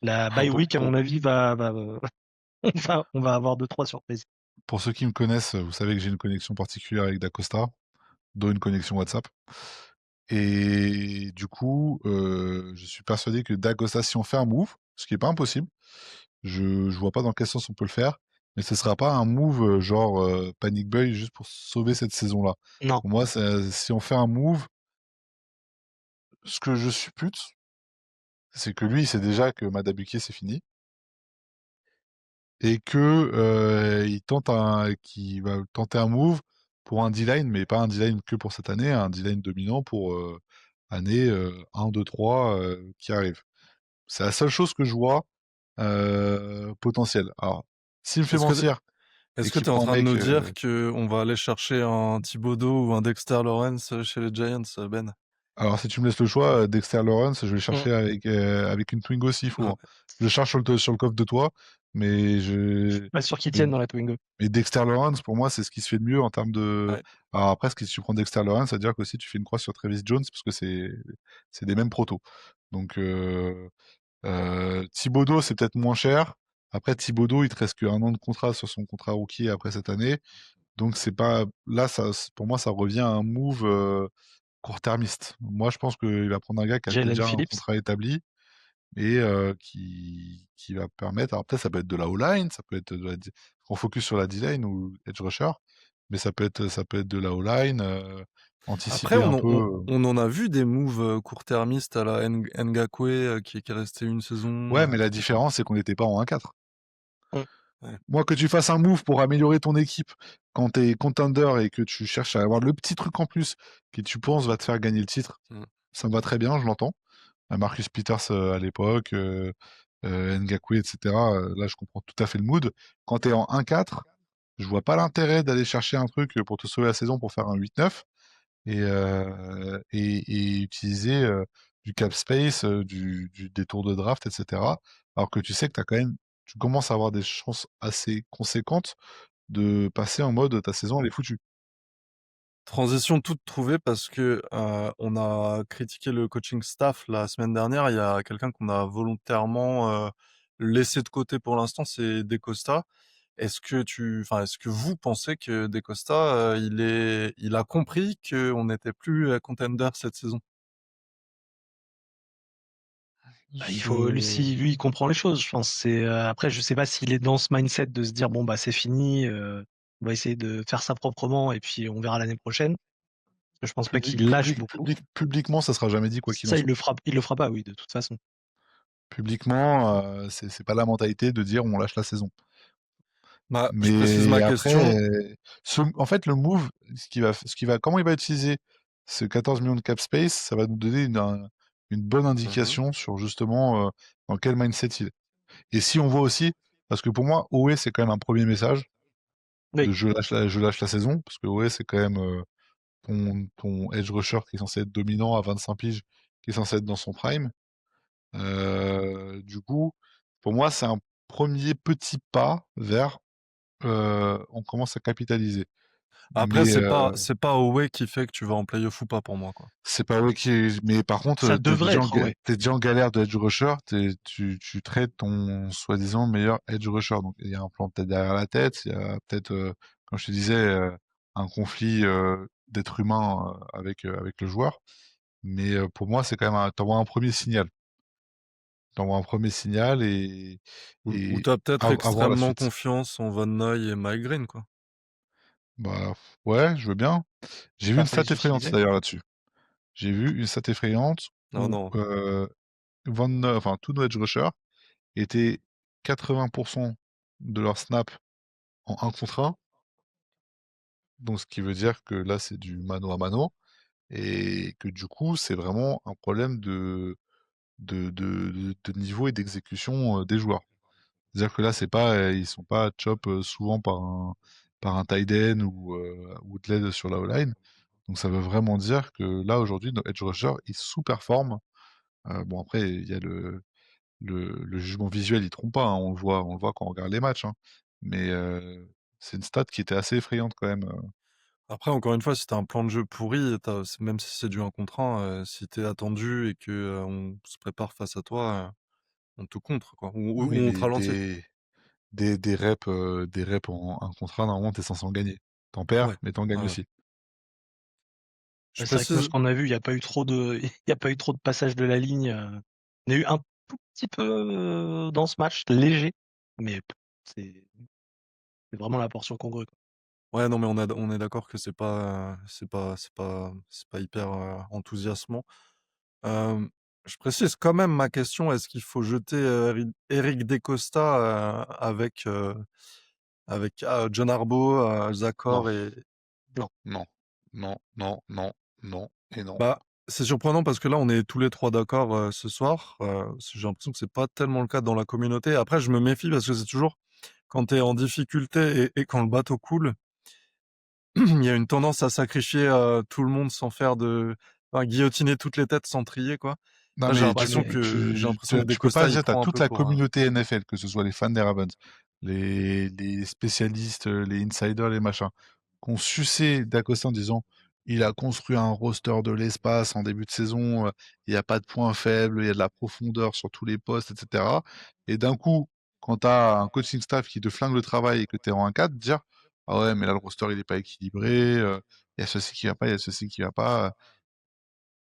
La bye week, à mon avis, on va avoir deux, trois surprises. Pour ceux qui me connaissent, vous savez que j'ai une connexion particulière avec Dacosta, dont une connexion WhatsApp. Et du coup, je suis persuadé que Dacosta, si on fait un move, ce qui est pas impossible, je vois pas dans quel sens on peut le faire, mais ce sera pas un move genre Panic Buy juste pour sauver cette saison-là. Non, Pour moi, si on fait un move, ce que je suppute, c'est que lui, il sait déjà que Madabuke, c'est fini. Et que qu'il va tenter un move pour un D-line, mais pas un D-line que pour cette année, un D-line dominant pour année 1, 2, 3 qui arrive. C'est la seule chose que je vois potentielle. Alors, s'il me fait Est-ce que mentir et est-ce que qu'il tu es en prend un train de mec, nous dire que on va aller chercher un Thibodeau ou un Dexter Lawrence chez les Giants, Ben? alors si tu me laisses le choix, Dexter Lawrence, je vais le mm, chercher avec une Twingo s'il faut, Ouais. hein. Je le cherche sur le coffre de toi, mais pas sûr qu'ils mais tiennent dans la Twingo. Mais Dexter Lawrence, pour moi, c'est ce qui se fait de mieux en termes de. Ouais. Alors après, si tu prends Dexter Lawrence, ça veut dire qu'aussi tu fais une croix sur Travis Jones, parce que c'est des mêmes protos. Donc Thibodeau, c'est peut-être moins cher. Après Thibodeau, il te reste qu'un an de contrat sur son contrat rookie après cette année. Donc c'est pas là, pour moi, ça revient à un move court-termiste. Moi, je pense qu'il va prendre un gars qui a Jalen déjà un Phillips. contrat établi et qui va permettre. Alors peut-être ça peut être de la O-line, ça peut être on focus sur la D-line ou edge rusher, mais ça peut être de la O-line, Après, anticiper un peu. on en a vu des moves court-termistes à la Ngakwe qui est resté une saison. Ouais, mais la différence c'est qu'on n'était pas en 1-4. Mm. Ouais. Moi, que tu fasses un move pour améliorer ton équipe quand t'es contender et que tu cherches à avoir le petit truc en plus qui tu penses va te faire gagner le titre, Mm. ça me va très bien, je l'entends. Marcus Peters à l'époque, Ngakwe, etc. Là, je comprends tout à fait le mood. Quand tu es en 1-4, je vois pas l'intérêt d'aller chercher un truc pour te sauver la saison pour faire un 8-9 et utiliser du cap space, des tours de draft, etc. Alors que tu sais que tu commences à avoir des chances assez conséquentes de passer en mode ta saison elle est foutue. Transition toute trouvée parce que on a critiqué le coaching staff la semaine dernière. Il y a quelqu'un qu'on a volontairement laissé de côté pour l'instant, c'est DeCosta. Est-ce que vous pensez que DeCosta, il a compris qu'on n'était plus contender cette saison? Bah, si lui, il comprend les choses, je pense. Après, je sais pas s'il est dans ce mindset de se dire, bon, bah, c'est fini, on va essayer de faire ça proprement et puis on verra l'année prochaine. Parce que je pense pas qu'il lâche beaucoup. Publiquement, ça sera jamais dit quoi qu'il en Ça, soit. il le fera pas, oui, de toute façon. Publiquement, c'est pas la mentalité de dire on lâche la saison. Bah, je précise Mais ma question. après, en fait, le move, comment il va utiliser ce 14 millions de cap space, ça va nous donner une bonne Mhm. indication sur justement dans quel mindset il est. Et si on voit aussi, parce que pour moi, OE, c'est quand même un premier message Oui, de je lâche la saison, parce que OE, c'est quand même ton edge rusher qui est censé être dominant à 25 piges, qui est censé être dans son prime. Du coup, pour moi, c'est un premier petit pas vers on commence à capitaliser. Après, Mais c'est pas Howe qui fait que tu vas en playoff ou pas pour moi, quoi. c'est pas vrai mais par contre, ça devrait être, ouais. t'es déjà en galère de edge rusher, tu traites ton soi-disant meilleur edge rusher. Donc il y a un plan peut-être derrière la tête, il y a peut-être, comme je te disais, un conflit d'être humain avec le joueur. Mais pour moi, c'est quand même t'envoies un premier signal. T'envoies un premier signal Ou et t'as peut-être à voir la extrêmement suite. confiance en Van Noy et Mike Green, quoi. Bah ouais, je veux bien. J'ai vu Bah, une faut stat les effrayante utiliser. d'ailleurs là-dessus. J'ai vu une stat effrayante Non, où non. enfin, tous nos edge rushers étaient 80% de leur snap en 1 contre 1. Donc, ce qui veut dire que là, c'est du mano à mano. et que du coup, c'est vraiment un problème de niveau et d'exécution des joueurs. C'est-à-dire que là, c'est pas, ils sont pas chop souvent par un tight end ou de l'aide sur la O-line. Donc ça veut vraiment dire que là, aujourd'hui, nos edge rushers, ils sous-performent. Bon, après, il y a le jugement visuel, il trompe pas, hein, on le voit quand on regarde les matchs, hein. Mais c'est une stat qui était assez effrayante quand même. Après, encore une fois, si t'as un plan de jeu pourri, même si c'est du 1 contre 1, si t'es attendu et que on se prépare face à toi, on te contre, quoi. Ou Oui, on te mais ralentit. des reps en un contrat, normalement, t'es censé en gagner. T'en perds, Ouais. mais t'en gagnes Ouais, ouais. aussi. Je C'est vrai que nous, précise, ce qu'on a vu, il n'y a pas eu trop de, il y a pas eu trop de passage de la ligne. On a eu un tout petit peu dans ce match, léger, mais c'est c'est vraiment la portion congrue, quoi. ouais, non, mais on est d'accord que c'est pas hyper enthousiasmant. Euh, je précise quand même ma question, est-ce qu'il faut jeter Eric DeCosta avec John Harbaugh, Non, Zakor et... Non. non, non, non, non, non et non. Bah, c'est surprenant parce que là, on est tous les trois d'accord ce soir. J'ai l'impression que c'est pas tellement le cas dans la communauté. Après, je me méfie parce que c'est toujours quand tu es en difficulté et quand le bateau coule, il y a une tendance à sacrifier tout le monde sans faire de... Enfin, guillotiner toutes les têtes sans trier, quoi. Non, Là, mais j'ai l'impression que tu peux pas DeCosta, il dire, t'as prend un toute peu la pour... communauté NFL, que ce soit les fans des Ravens, les spécialistes, les insiders, les machins, qu'on sucé d'Acosta en disant, il a construit un roster de l'espace en début de saison, il n'y a pas de points faibles, il y a de la profondeur sur tous les postes, etc. Et d'un coup, quand tu as un coaching staff qui te flingue le travail et que tu es en 1-4, dire, ah ouais, mais là, le roster, il est pas équilibré, il y a ceci qui va pas, il y a ceci qui va pas.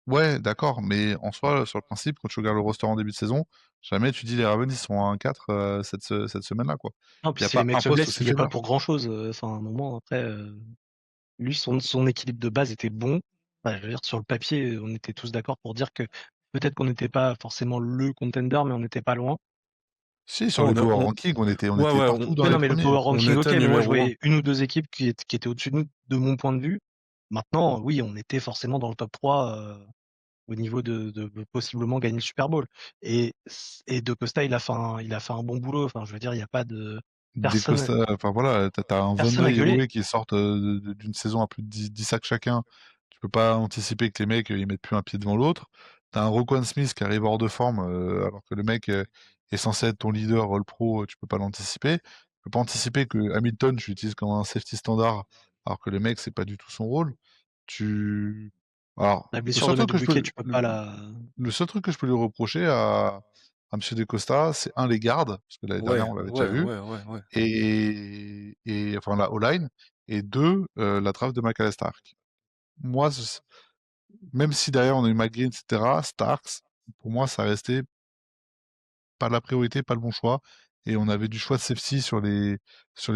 Ouais, d'accord, mais en soi, sur le principe, quand tu regardes le roster en début de saison, jamais tu dis les Ravens ils sont à 1-4 cette semaine-là, quoi. Non, Il puis n'y a si les pas mecs un se poste blessent, aussi il fait pas faible. pour grand-chose. Enfin, à un moment, après, lui, son équilibre de base était bon. Enfin, je veux dire, sur le papier, on était tous d'accord pour dire que peut-être qu'on n'était pas forcément le contender, mais on n'était pas loin. Si, sur Ouais, les power rankings, on ouais, était ouais, partout dans Mais les non, mais le premiers. power on ranking, ok, était mais moi je numéro un. voyais une ou deux équipes qui étaient au-dessus de nous, de mon point de vue. Maintenant, oui, on était forcément dans le top 3 au niveau de possiblement gagner le Super Bowl. Et De Costa, il a fait un bon boulot. Enfin, je veux dire, il n'y a pas de Dès que personne, ça, enfin voilà, t'as un Von personne à Doy et gueuler. Loué qui sortent d'une saison à plus de 10 sacs chacun. Tu peux pas anticiper que les mecs ils mettent plus un pied devant l'autre. T'as un Roquan Smith qui arrive hors de forme alors que le mec est censé être ton leader All Pro, tu peux pas l'anticiper. Tu peux pas anticiper que Hamilton tu l'utilises comme un safety standard alors que le mec c'est pas du tout son rôle. Tu alors La blessure de Madubuike, tu peux pas la. le seul truc que je peux lui reprocher à Monsieur Costa, c'est un les gardes parce que l'année Ouais, dernière on l'avait déjà ouais, vu ouais, ouais, ouais. et enfin la O-line, et deux, la draft de Michael Stark. Moi, même si derrière on a eu McGreen, etc., Starks, pour moi, ça restait pas la priorité, pas le bon choix. Et on avait du choix de safety sur les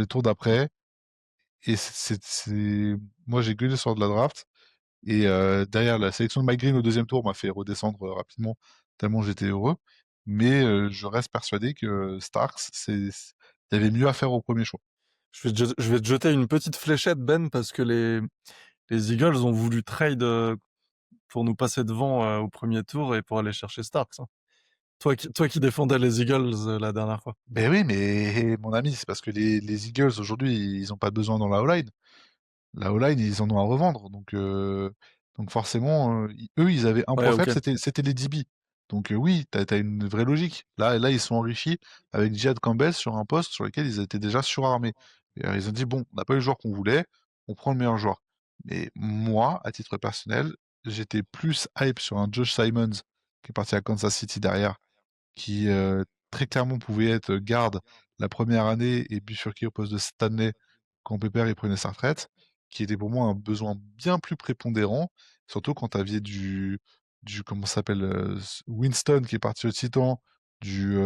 tours d'après. Et moi, j'ai gueulé sur de la draft. Et derrière, la sélection de McGreen au deuxième tour m'a fait redescendre rapidement, tellement j'étais heureux. Mais je reste persuadé que Starks, il y avait mieux à faire au premier choix. Je vais te jeter une petite fléchette, Ben, parce que les Eagles ont voulu trade pour nous passer devant au premier tour et pour aller chercher Starks, hein. Toi qui défendais les Eagles la dernière fois. Ben oui, mais mon ami, c'est parce que les Eagles aujourd'hui, ils n'ont pas besoin dans la O-line. La O-line, ils en ont à revendre. Donc forcément, eux, ils avaient un Ouais, point ok. faible, c'était les DB. Donc oui, t'as une vraie logique. Là, ils sont enrichis avec Jihad Campbell sur un poste sur lequel ils étaient déjà surarmés. Et, ils ont dit, bon, on n'a pas eu le joueur qu'on voulait, on prend le meilleur joueur. Mais moi, à titre personnel, j'étais plus hype sur un Josh Simons qui est parti à Kansas City derrière, qui très clairement pouvait être garde la première année et bifurqué au poste de Stanley quand Pépère il prenait sa retraite, qui était pour moi un besoin bien plus prépondérant, surtout quand tu aviez comment ça s'appelle, Winston qui est parti au Titan, du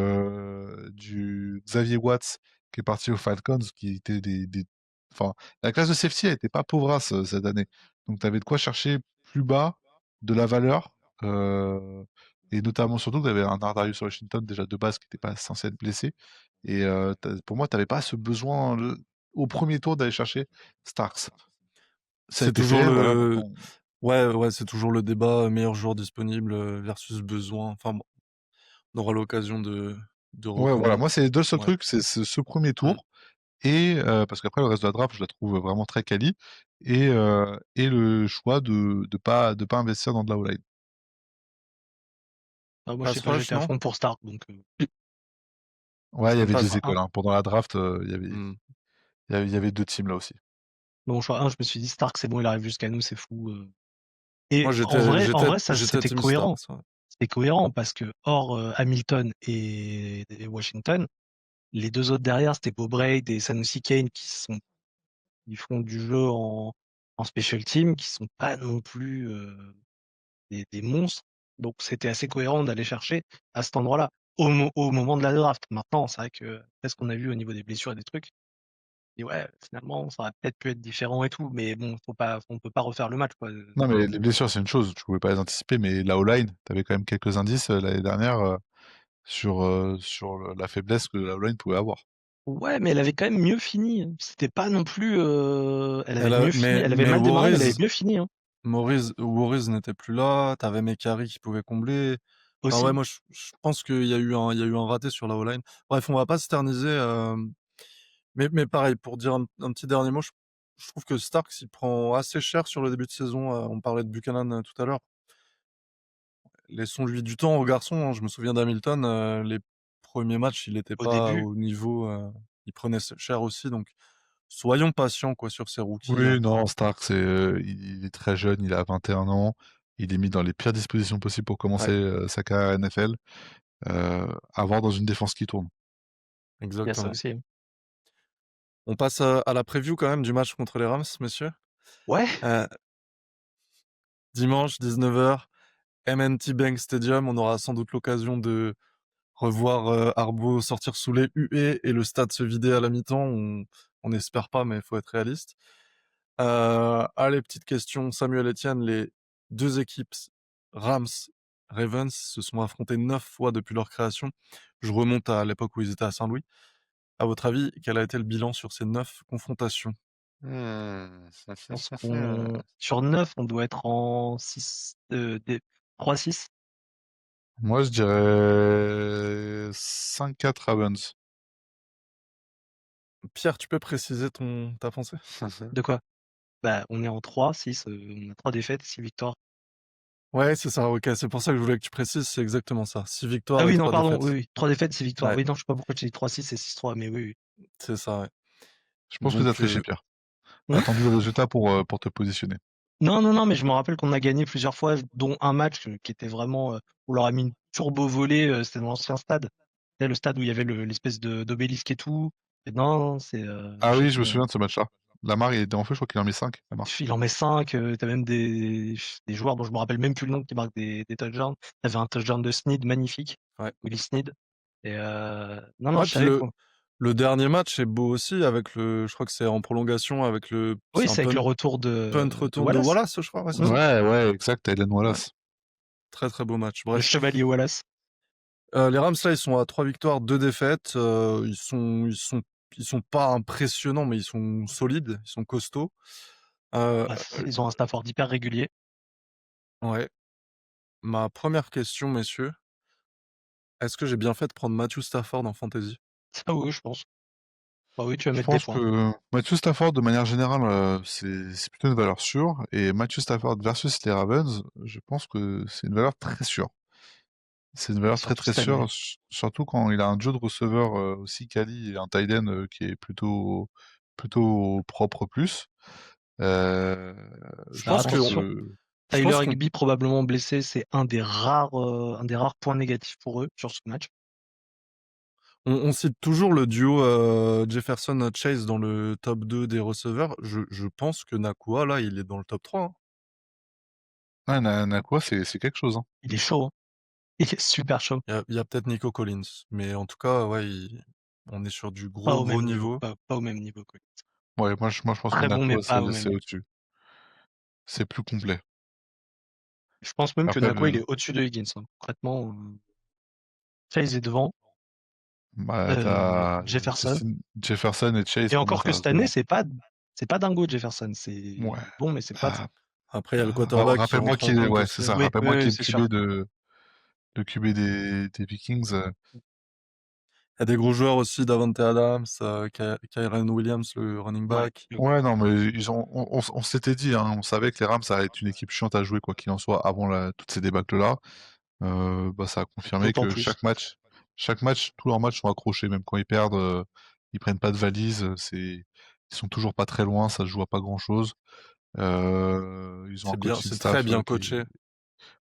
Xavier Watts qui est parti aux Falcons, qui étaient enfin, la classe de safety, elle était pas pauvrasse cette année. Donc tu avais de quoi chercher plus bas de la valeur. euh, et notamment, surtout, que tu avais un Ardarius Washington déjà de base qui n'était pas censé être blessé. Et pour moi, tu n'avais pas ce besoin au premier tour d'aller chercher Starks. Ça a C'est été toujours fait, voilà, le, maintenant. Ouais, c'est toujours le débat meilleur joueur disponible versus besoin. Enfin bon, on aura l'occasion de Ouais, voilà. recommencer. Moi, c'est les deux seuls Ouais. trucs, c'est ce premier Mm. tour. Et parce qu'après, le reste de la draft, je la trouve vraiment très quali. Et le choix de pas investir dans de la O-line. Ah, moi, je sais Pass pas, rush, j'étais à non? fond pour Stark, donc Ouais, il y mon avait Pass. deux choix 1. écoles, hein. Pendant la draft, Mm. il y avait deux teams là aussi. Mon choix 1, je me suis dit Stark, c'est bon, il arrive jusqu'à nous, c'est fou. Moi, Et j'étais c'était Team Stars. cohérent. C'était cohérent parce que hors Hamilton et Washington, les deux autres derrière, c'était Bob Braid et Sanusi Kane ils font du jeu en special team, qui sont pas non plus des monstres. Donc c'était assez cohérent d'aller chercher à cet endroit-là, au moment de la draft. Maintenant, c'est vrai que ce qu'on a vu au niveau des blessures et des trucs, et ouais, finalement, ça aurait peut-être pu être différent et tout, mais bon, on peut pas refaire le match, quoi. Non, mais les blessures, c'est une chose, tu pouvais pas les anticiper, mais la O-line, tu avais quand même quelques indices l'année dernière sur la faiblesse que la O-line pouvait avoir. Ouais, mais elle avait quand même mieux fini, hein. C'était pas non plus, elle avait Elle a- mieux fini. Elle avait mais mal démarré, mais elle avait mieux fini, hein, Maurice n'était plus là. T'avais Mekari qui pouvait combler. Enfin ouais, aussi. moi je pense qu'il y a eu un raté sur la O-line. Bref, on va pas s'éterniser. Mais pareil, pour dire un petit dernier mot, je trouve que Starks il prend assez cher sur le début de saison. On parlait de Buchanan tout à l'heure. Laissons-lui du temps au garçon, hein. Je me souviens d'Hamilton, les premiers matchs, il n'était Au pas début, au niveau. Il prenait cher aussi, donc soyons patients quoi sur ces rookies. Oui, non, Stark, il est très jeune, il a 21 ans, il est mis dans les pires dispositions possibles pour commencer Ouais, sa carrière NFL, à voir dans une défense qui tourne. il y a ça exactement. aussi, hein. On passe à la preview quand même du match contre les Rams, messieurs. Ouais, Euh, Dimanche 19h, M&T Bank Stadium. On aura sans doute l'occasion de revoir Arbo sortir sous les huées et le stade se vider à la mi-temps. On n'espère pas, mais il faut être réaliste. Allez, petite question. Samuel Etienne, les deux équipes Rams, Ravens se sont affrontées 9 fois depuis leur création. Je remonte à l'époque où ils étaient à Saint-Louis. À votre avis, quel a été le bilan sur ces 9 confrontations? je pense qu'on, sur 9, on doit être en 3-6. Moi, je dirais 5-4 Ravens. Pierre, tu peux préciser ta pensée? De quoi? Bah, on est en 3-6, on a 3 défaites, 6 victoires. Ouais, c'est ça, ok. C'est pour ça que je voulais que tu précises, c'est exactement ça. 6 Ah victoires et oui, non, 3 pardon, oui, défaites. oui. 3 défaites, 6 victoires. Ouais, Oui, non, je sais pas pourquoi tu dis 3-6 et 6-3, mais oui, c'est ça, ouais. Je pense que tu as Donc, triché, Pierre. T'as attendu le résultat pour te positionner. non, non, non, mais je me rappelle qu'on a gagné plusieurs fois, dont un match qui était vraiment, on leur a mis une turbo volée, c'était dans l'ancien stade. C'était le stade où il y avait l'espèce d'obélisque et tout. Et non, c'est, Ah je sais oui, je me plus, souviens de ce match-là. Lamar, il était en feu, je crois qu'il en a mis 5, Lamar. il en met 5, t'as même des joueurs dont je me rappelle même plus le nom qui marquent des touchdowns. T'avais un touchdown de Snead magnifique, ouais. Willie Snead. Et non, non, Ouais, je puis savais le dernier match est beau aussi avec je crois que c'est en prolongation avec oui, c'est un c'est avec le retour punt de retour de Wallace. Wallace, je crois, ouais, c'est ça? Ouais, ouais, exact, Tylen Ouais, Wallace. très très beau match. Le Bref. chevalier Wallace. Les Rams là, ils sont à 3 victoires, 2 défaites. Ils sont pas impressionnants, mais ils sont solides, ils sont costauds. Euh, Ah, ils ont un Stafford hyper régulier. ouais. Ma première question, messieurs, est-ce que j'ai bien fait de prendre Matthew Stafford en fantasy? Ça, oui, je pense. Bah oui, tu vas Je mettre des pense points. que Matthew Stafford, de manière générale, c'est plutôt une valeur sûre. Et Matthew Stafford versus les Ravens, je pense que c'est une valeur très sûre. C'est une valeur très Surtout très cette année. sûre, surtout quand il a un jeu de receveur aussi quali et un tight end qui est plutôt propre plus. Euh, Je je Alors pense que pense attention, que je Tyler pense qu'on Higbee probablement blessé, c'est un des rares points négatifs pour eux sur ce match. on cite toujours le duo Jefferson Chase dans le top 2 des receveurs. Je pense que Nakua là, il est dans le top 3, hein. Nakua, c'est quelque chose, hein. Il est chaud, hein. Il est super chaud. Il y a peut-être Nico Collins, mais en tout cas, ouais, on est sur du Pas gros au gros même niveau. niveau. Pas au même niveau, quoi. Ouais, moi je pense que Très bon, mais Nakua, pas au c'est même. au-dessus. C'est plus complet. Je pense même que Après, Nakua, il est au-dessus de Higgins, hein. Concrètement, Chase est devant, bah, t'as Jefferson. Jefferson et Chase, Et pour moi, encore ça que reste cette année, devant. c'est pas dingo Jefferson. C'est Ouais. bon, mais c'est pas. Ah, Après, il y a le quarterback qui Rappelle-moi rentre en qui est, compte ouais, aussi. c'est ça. Oui, oui, Rappelle-moi qui oui, est c'est sûr. le QB des Vikings. Il y a des gros joueurs aussi, Davante Adams, Kyren Williams, le running Ouais, back. Ouais, non, mais on s'était dit, hein, on savait que les Rams, ça allait être une équipe chiante à jouer, quoi qu'il en soit, avant toutes ces débâcles-là. Bah, ça a confirmé d'autant que plus. chaque match, tous leurs matchs sont accrochés, même quand ils perdent, ils prennent pas de valise, ils sont toujours pas très loin, ça se joue à pas grand-chose. Ils ont un C'est bien, coaching c'est très staff bien qui est, coaché.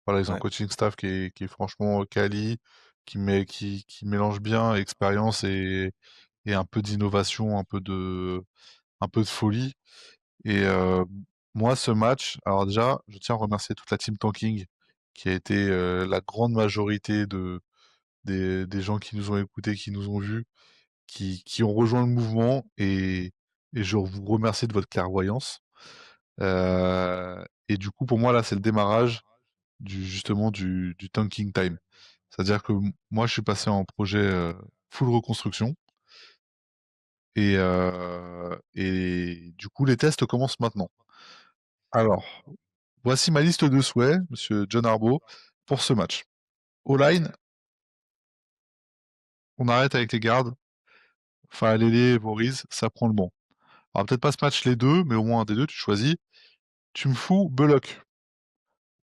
voilà, ils ont un Ouais. coaching staff qui est franchement quali, qui mélange bien expérience et un peu d'innovation, un peu de folie. Et moi, ce match, alors déjà, je tiens à remercier toute la team Tanking, qui a été la grande majorité des gens qui nous ont écoutés, qui nous ont vus, qui ont rejoint le mouvement, et je vous remercie de votre clairvoyance. Et du coup, pour moi, là, c'est le démarrage justement du Tanking Time. C'est-à-dire que moi, je suis passé en projet full reconstruction, et du coup, les tests commencent maintenant. Alors, voici ma liste de souhaits, monsieur John Arbo, pour ce match. O-line, on arrête avec les gardes. Faalele, Voriz, ça prend le banc. Alors peut-être pas ce match les deux, mais au moins un des deux, tu choisis. Tu me fous Bullock,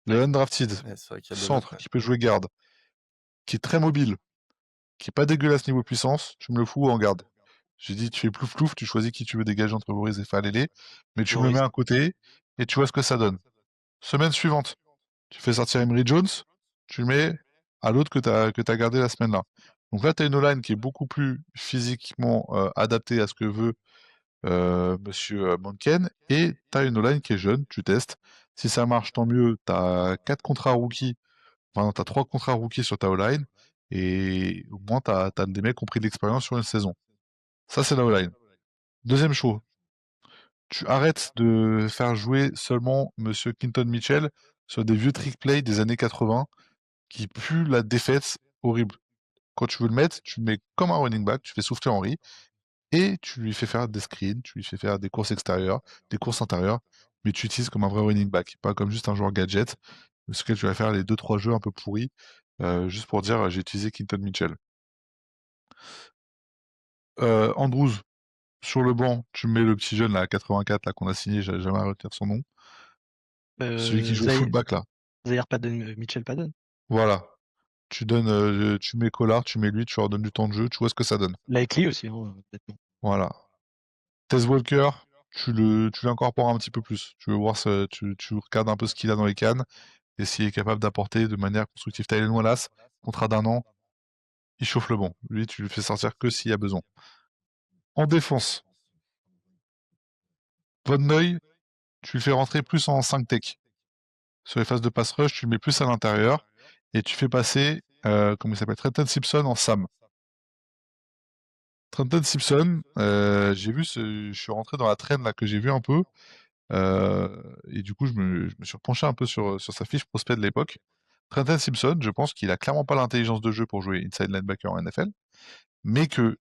le Ouais. undrafted, Ouais, c'est vrai qu'il y a Bullock, centre, ouais. qui peut jouer garde, qui est très mobile, qui est pas dégueulasse niveau puissance, tu me le fous en garde. J'ai dit, tu fais plouf plouf, tu choisis qui tu veux dégager entre Voriz et Faalele, mais tu me le mets Boris. à côté, et tu vois ce que ça donne. Semaine suivante, tu fais sortir Emery Jones, tu le mets à l'autre que t'as gardé la semaine là. Donc là, tu as une O-line qui est beaucoup plus physiquement adaptée à ce que veut Monsieur Monken, et tu as une O-line qui est jeune, tu testes. Si ça marche, tant mieux. Tu as 4 contrats rookies, enfin, tu as 3 contrats rookies sur ta O-line, et au moins, tu as des mecs qui ont pris de l'expérience sur une saison. Ça, c'est la O-line. Deuxième chose, tu arrêtes de faire jouer seulement Monsieur Clinton Mitchell sur des vieux trick plays des années 80 qui pue la défaite horrible. Quand tu veux le mettre, tu le mets comme un running back, tu fais souffler Henry, et tu lui fais faire des screens, tu lui fais faire des courses extérieures, des courses intérieures, mais tu utilises comme un vrai running back, pas comme juste un joueur gadget, ce que tu vas faire les deux trois jeux un peu pourris, juste pour dire j'ai utilisé Quinton Mitchell. Andrews, sur le banc, tu mets le petit jeune là à 84 là qu'on a signé, j'ai jamais à retenir son nom. Celui qui joue Zaire, fullback là. Zaire Padden, Mitchell Padden. Voilà. Tu mets Collard, tu mets lui, tu leur donnes du temps de jeu, tu vois ce que ça donne. Likely aussi, hein, peut-être. Voilà. Tess Walker, tu l'incorpores un petit peu plus. Tu veux voir tu regardes un peu ce qu'il a dans les cannes et s'il est capable d'apporter de manière constructive. Tylen Wallace, contrat d'un an, il chauffe le banc. Lui, tu le fais sortir que s'il y a besoin. En défense, Von Noy, tu le fais rentrer plus en 5 tech. Sur les phases de pass rush, tu le mets plus à l'intérieur et tu fais passer, comment il s'appelle, Trenton Simpson en Sam. Trenton Simpson, je suis rentré dans la traîne là que j'ai vu un peu. Et du coup, je me suis repenché un peu sur sa fiche prospect de l'époque. Trenton Simpson, je pense qu'il a clairement pas l'intelligence de jeu pour jouer inside linebacker en NFL, mais que,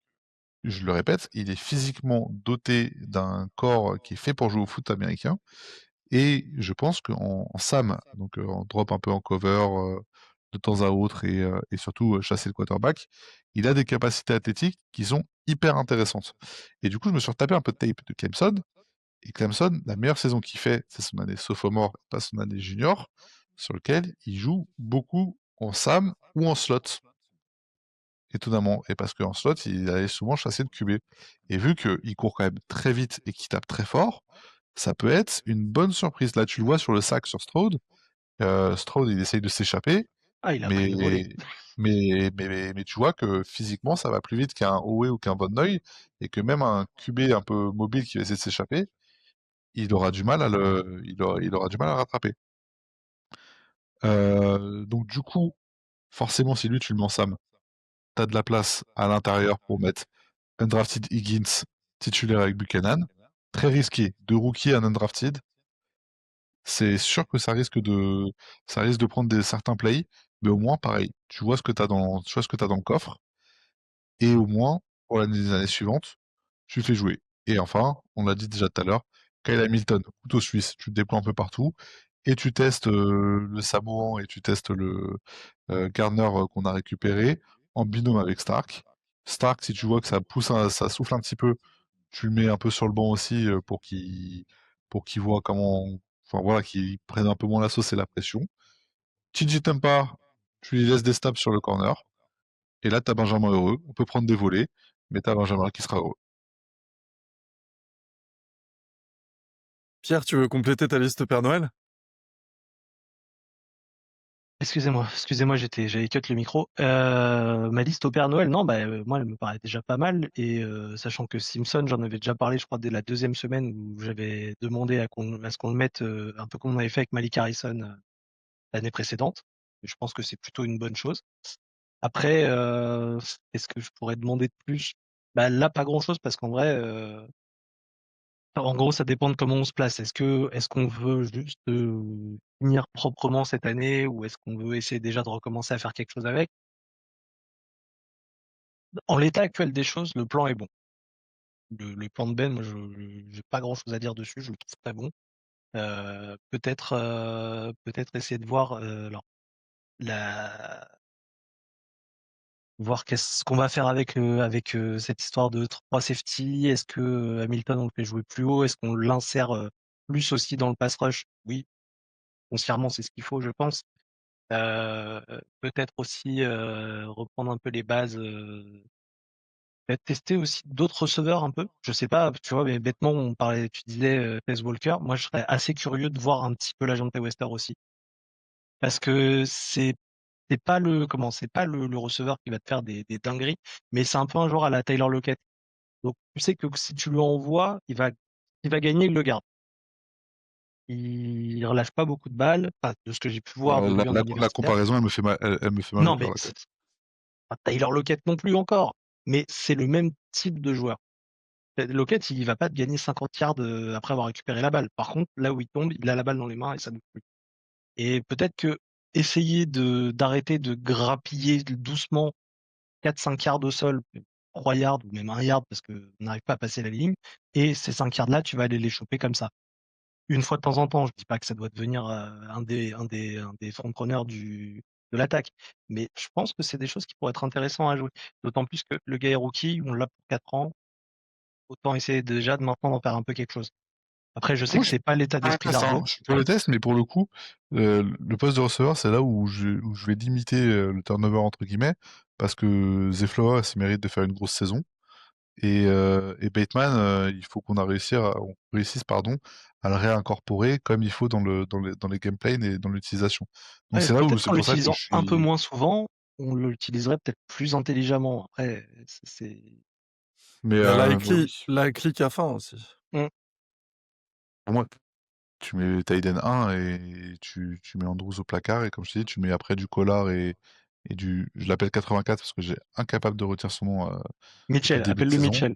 je le répète, il est physiquement doté d'un corps qui est fait pour jouer au foot américain. Et je pense qu'en Sam, donc en drop un peu en cover de temps à autre, et surtout chasser le quarterback, il a des capacités athlétiques qui sont hyper intéressantes. Et du coup, je me suis retapé un peu de tape de Clemson. Et Clemson, la meilleure saison qu'il fait, c'est son année sophomore, pas son année junior, sur lequel il joue beaucoup en Sam ou en slot, étonnamment. Et parce qu'en slot, il allait souvent chasser le QB. Et vu qu'il court quand même très vite et qu'il tape très fort, ça peut être une bonne surprise. Là, tu le vois sur le sac sur Stroud. Stroud, il essaye de s'échapper, Ah, il a pris le volet. mais, mais tu vois que physiquement, ça va plus vite qu'un Owe ou qu'un Von Noy, et que même un QB un peu mobile qui va essayer de s'échapper, il aura du mal à le rattraper. Donc du coup, forcément, si lui tu le mets en Sam, t'as de la place à l'intérieur pour mettre undrafted Higgins titulaire avec Buchanan. Très risqué, de rookie à un undrafted. C'est sûr que ça risque de prendre certains plays, mais au moins pareil, tu vois ce que t'as dans le coffre, et au moins pour les années suivantes, tu le fais jouer. Et enfin, on l'a dit déjà tout à l'heure, Kyle Hamilton, couteau suisse, tu te déploies un peu partout. et tu testes le Samoan et tu testes le Gardner qu'on a récupéré en binôme avec Stark. Stark, si tu vois que ça souffle un petit peu, tu le mets un peu sur le banc aussi pour qu'il voit comment, enfin voilà, qu'il prenne un peu moins la sauce et la pression. TJ Tempa, tu lui laisses des stabs sur le corner. Et là, t'as Benjamin heureux. On peut prendre des volets, mais t'as Benjamin qui sera heureux. Pierre, tu veux compléter ta liste Père Noël? Excusez-moi, j'avais cut le micro. Ma liste au Père Noël, non, moi, elle me paraît déjà pas mal. Et sachant que Simpson, j'en avais déjà parlé, je crois, dès la deuxième semaine où j'avais demandé à ce qu'on le mette un peu comme on avait fait avec Malik Harrison l'année précédente. Et je pense que c'est plutôt une bonne chose. Après, est-ce que je pourrais demander de plus? Bah là, pas grand-chose parce qu'en vrai, en gros, ça dépend de comment on se place. Est-ce qu'on veut juste finir proprement cette année ou est-ce qu'on veut essayer déjà de recommencer à faire quelque chose avec? En l'état actuel des choses, le plan est bon. Le plan de Ben, moi, je j'ai pas grand-chose à dire dessus, je le trouve très bon. Peut-être essayer de voir, alors la voir qu'est-ce qu'on va faire avec cette histoire de 3 safety. Est-ce que Hamilton, on le fait jouer plus haut? Est-ce qu'on l'insère plus aussi dans le pass rush? Oui, foncièrement, c'est ce qu'il faut, je pense. Peut-être aussi reprendre un peu les bases, peut-être tester aussi d'autres receveurs un peu. Je sais pas, tu vois, mais bêtement, tu disais Tess Walker. Moi, je serais assez curieux de voir un petit peu l'agent Wester aussi. Parce que c'est pas le receveur qui va te faire des dingueries, mais c'est un peu un joueur à la Taylor Lockett. Donc tu sais que si tu lui envoies, il va gagner, il le garde. Il relâche pas beaucoup de balles, enfin, de ce que j'ai pu voir de La, lui en la- la universitaire. comparaison, elle me fait mal au Non, cœur, mais là. c'est pas Taylor Lockett non plus encore, mais c'est le même type de joueur. Lockett, il va pas te gagner 50 yards après avoir récupéré la balle. Par contre, là où il tombe, il a la balle dans les mains et ça bouge plus. Et peut-être que essayer d'arrêter de grappiller doucement 4-5 yards au sol, 3 yards ou même 1 yard parce qu'on n'arrive pas à passer la ligne, et ces 5 yards-là, tu vas aller les choper comme ça. Une fois de temps en temps, je dis pas que ça doit devenir un des front-runners de l'attaque, mais je pense que c'est des choses qui pourraient être intéressantes à jouer. D'autant plus que le gars est rookie, on l'a pour 4 ans, autant essayer déjà de maintenant d'en faire un peu quelque chose. Après, je sais Moi, que je suis c'est pas l'état pour le d'esprit test, hein. d'Arjo. Je suis pour le test, mais pour le coup, le poste de receveur, c'est là où je vais limiter le turnover entre guillemets, parce que Zefloa s'il mérite de faire une grosse saison. Et Bateman, il faut on réussisse pardon, à le réincorporer comme il faut dans les gameplays et dans l'utilisation. Donc Ouais, c'est là où peut-être c'est qu'en pour ça que l'utilisant je un peu suis. moins souvent, on l'utiliserait peut-être plus intelligemment. Après, Mais, Il y a mais oui. la clique à fin aussi. Hmm. Pour moi, tu mets Tiden 1 et tu mets Andrews au placard et comme je te dis, tu mets après du Collard et je l'appelle 84 parce que j'ai incapable de retenir son nom depuis Mitchell, le début de appelle-le saison. Mitchell.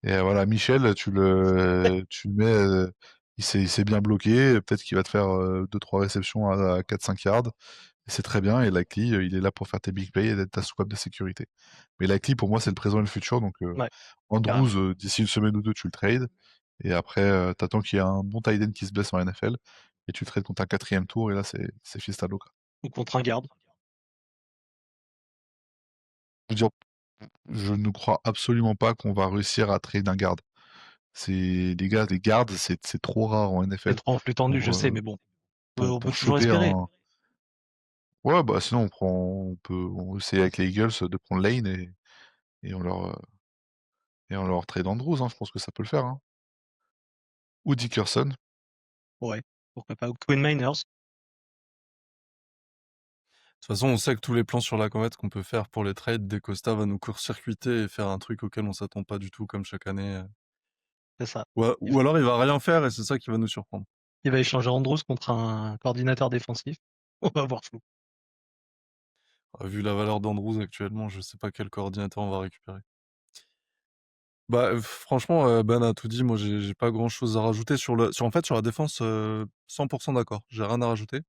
Et voilà, Michel, tu le mets, il s'est bien bloqué, peut-être qu'il va te faire 2-3 réceptions à 4-5 yards, et c'est très bien, et Likely, il est là pour faire tes big plays et d'être ta soupape de sécurité. Mais Likely, pour moi, c'est le présent et le futur, donc Ouais, Andrews, carrément. d'ici une semaine ou deux, tu le trades, et après, t'attends qu'il y ait un bon tight end qui se blesse en NFL, et tu le trades contre un quatrième tour, et là, c'est Fiesta Loca. Ou contre un garde. Je veux dire, je ne crois absolument pas qu'on va réussir à trade un garde. Les gars, les gardes, c'est trop rare en C'est NFL trop en flux tendu, pour, je sais, euh, mais bon, pour, on peut pour toujours choper espérer. un. Ouais, bah sinon on essaie avec les Eagles de prendre Lane et on leur trade Andrews, hein, je pense que ça peut le faire, hein. Ou Dickerson. Ouais, pourquoi pas. Ou Quinn Miners. De toute façon, on sait que tous les plans sur la comète qu'on peut faire pour les trades, Des Costa va nous court-circuiter et faire un truc auquel on s'attend pas du tout, comme chaque année. C'est ça. Il, Ou alors il va rien faire et c'est ça qui va nous surprendre. il va échanger Andrews contre un coordinateur défensif. On va voir flou. Vu la valeur d'Andrews actuellement, je sais pas quel coordinateur on va récupérer. Bah, franchement, Ben a tout dit. Moi, j'ai pas grand-chose à rajouter en fait, sur la défense, 100% d'accord. J'ai rien à rajouter.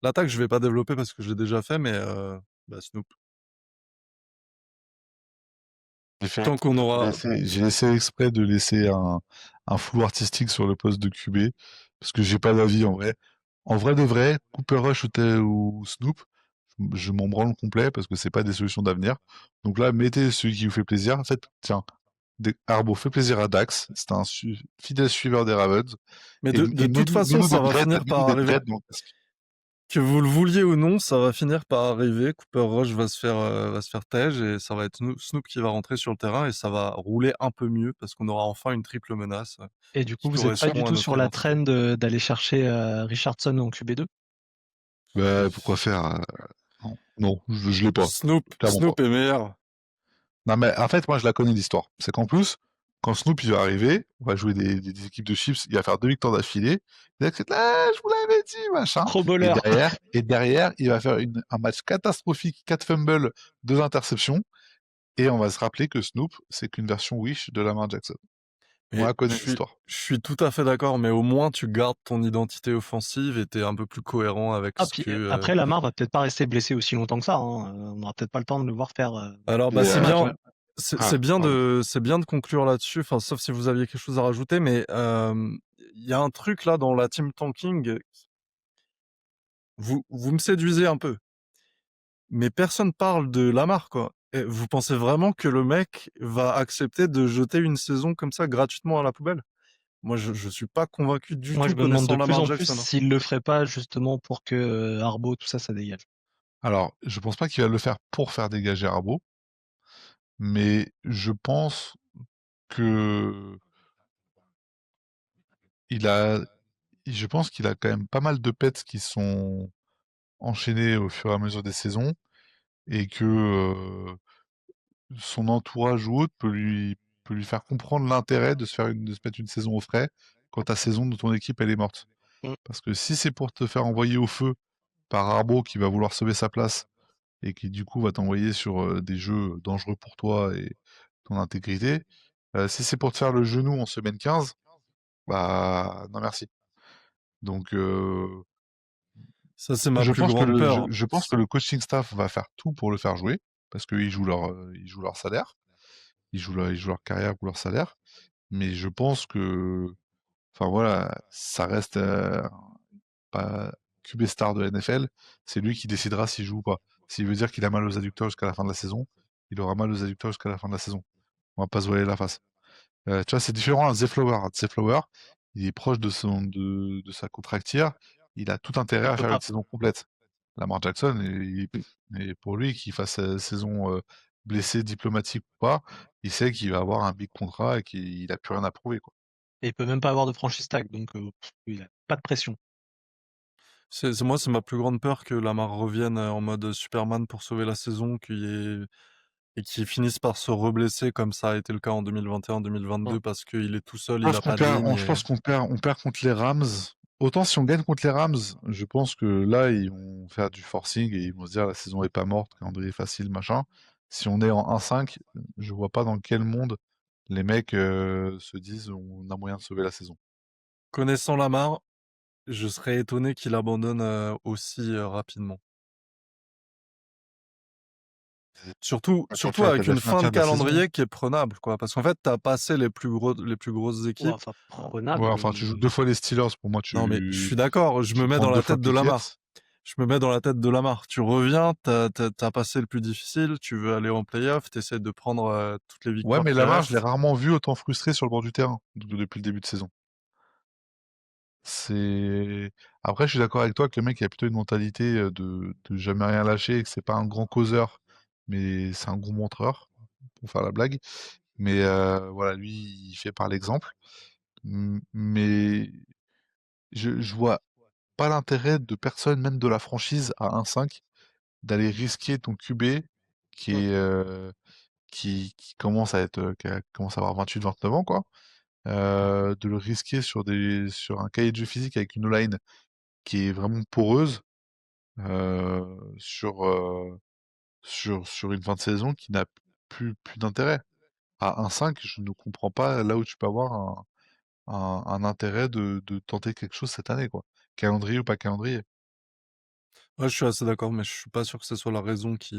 L'attaque, je vais pas développer parce que je l'ai déjà fait, mais bah, Snoop. J'ai fait, Tant qu'on aura, j'ai laissé exprès de laisser un flou artistique sur le poste de QB, parce que j'ai pas d'avis en vrai. En vrai de vrai, Cooper Rush ou Snoop, je m'en branle complet parce que c'est pas des solutions d'avenir. Donc là, mettez celui qui vous fait plaisir. Faites, tiens, Arbo fait plaisir à Dax. C'est un fidèle suiveur des Ravens. Mais Et, de et toute mets-nous façon, mets-nous ça des va dreads, finir par mets-nous des arriver. dreads dans le casque. Que vous le vouliez ou non, ça va finir par arriver. Cooper Rush va se faire tège et ça va être Snoop qui va rentrer sur le terrain et ça va rouler un peu mieux parce qu'on aura enfin une triple menace Et du coup, qui vous êtes pas du correspond à tout notre sur la identité. trend d'aller chercher Richardson en QB2? Bah, pourquoi faire non, non, je l'ai pas. Clairement pas. Snoop est meilleur. Non, mais en fait, moi, je la connais l'histoire. C'est qu'en plus, quand Snoop il va arriver, on va jouer des équipes de chips, il va faire 2 victoires d'affilée. Il va dire, ah, je vous l'avais dit, machin. Trop Et voleur. derrière, et derrière, il va faire un match catastrophique, 4 fumbles, 2 interceptions. Et on va se rappeler que Snoop, c'est qu'une version Wish de Lamar Jackson. On Mais la connaît l'histoire. je suis tout à fait d'accord, mais au moins tu gardes ton identité offensive et t'es un peu plus cohérent avec Ah, ce puis que. après, Lamar va peut-être pas rester blessé aussi longtemps que ça, hein. On n'aura peut-être pas le temps de le voir faire Alors bah Et, tous ces matchs. pardon. c'est bien de conclure là-dessus. Enfin, sauf si vous aviez quelque chose à rajouter, mais il y a un truc là dans la team tanking. Vous me séduisez un peu. Mais personne parle de Lamar, quoi. Et vous pensez vraiment que le mec va accepter de jeter une saison comme ça gratuitement à la poubelle? Moi, je suis pas convaincu du Moi, tout je me demande de connaissant plus Lamar en plus Jackson, hein. s'il le ferait pas justement pour que Arbo, tout ça, ça dégage. Alors, je pense pas qu'il va le faire pour faire dégager Arbo, mais que il a, je pense qu'il a quand même pas mal de pets qui sont enchaînés au fur et à mesure des saisons et que son entourage ou autre peut lui faire comprendre l'intérêt de se mettre une saison au frais quand ta saison de ton équipe elle est morte. Mm. Parce que si c'est pour te faire envoyer au feu par Arbo qui va vouloir sauver sa place et qui du coup va t'envoyer sur des jeux dangereux pour toi et ton intégrité, si c'est pour te faire le genou en semaine 15, bah non merci. Donc Ça, c'est ma plus grande peur. je pense que le coaching staff va faire tout pour le faire jouer parce ils jouent leur salaire, ils jouent leur carrière pour leur salaire. Mais je pense que, enfin voilà, ça reste pas QB star de NFL. C'est lui qui décidera s'il joue ou pas. S'il veut dire qu'il a mal aux adducteurs jusqu'à la fin de la saison, il aura mal aux adducteurs jusqu'à la fin de la saison. On va pas se voiler la face. Tu vois, c'est différent à Zay Flower. Zay Flower, il est proche de sa contracture. Il a tout intérêt Il à peut faire pas. une saison complète. Lamar Jackson, et pour lui, qu'il fasse saison blessé, diplomatique ou pas, il sait qu'il va avoir un big contrat et qu'il a plus rien à prouver, quoi. Et il peut même pas avoir de franchise tag, donc il a pas de pression. Moi, c'est ma plus grande peur que Lamar revienne en mode Superman pour sauver la saison, et qu'il finisse par se reblesser comme ça a été le cas en 2021-2022 Mm. parce qu'il est tout seul, il a pas de ligne. Je pense on perd contre les Rams. Autant si on gagne contre les Rams, je pense que là, ils vont faire du forcing et ils vont se dire la saison est pas morte, calendrier facile, machin. Si on est en 1-5, je vois pas dans quel monde les mecs se disent on a moyen de sauver la saison. Connaissant Lamar, je serais étonné qu'il abandonne aussi rapidement. Pour Surtout faire la avec une date fin de maintien de la saison. calendrier qui est prenable, quoi. Parce qu'en fait, t'as passé les plus grosses Ouais, équipes. enfin, Ouais, prenable. enfin, tu joues 2 fois les Steelers, pour moi, Non, mais je suis d'accord, je tu me mets prends dans 2 la fois tête de Pickett. Lamar. Je me mets dans la tête de Lamar. Tu reviens, t'as passé le plus difficile, tu veux aller en playoff, t'essaies de prendre toutes les Ouais, victoires mais qui Lamar, je l'ai restent. rarement vu autant frustré sur le bord du terrain depuis le début de saison. C'est Après, je suis d'accord avec toi que le mec il a plutôt une mentalité de jamais rien lâcher, et que c'est pas un grand causeur, mais c'est un gros montreur, pour faire la blague. Mais voilà, lui, il fait par l'exemple. Mais je vois pas l'intérêt de personne, même de la franchise à 1-5, d'aller risquer ton QB qui Mm. est qui commence à être commence à avoir 28-29 ans, quoi. De le risquer sur un cahier de jeu physique avec une O-line qui est vraiment poreuse, sur, sur une fin de saison qui n'a plus d'intérêt. À 1-5, je ne comprends pas là où tu peux avoir un intérêt de tenter quelque chose cette année, quoi. Calendrier ou pas calendrier. Ouais, je suis assez d'accord, mais je suis pas sûr que ce soit la raison qui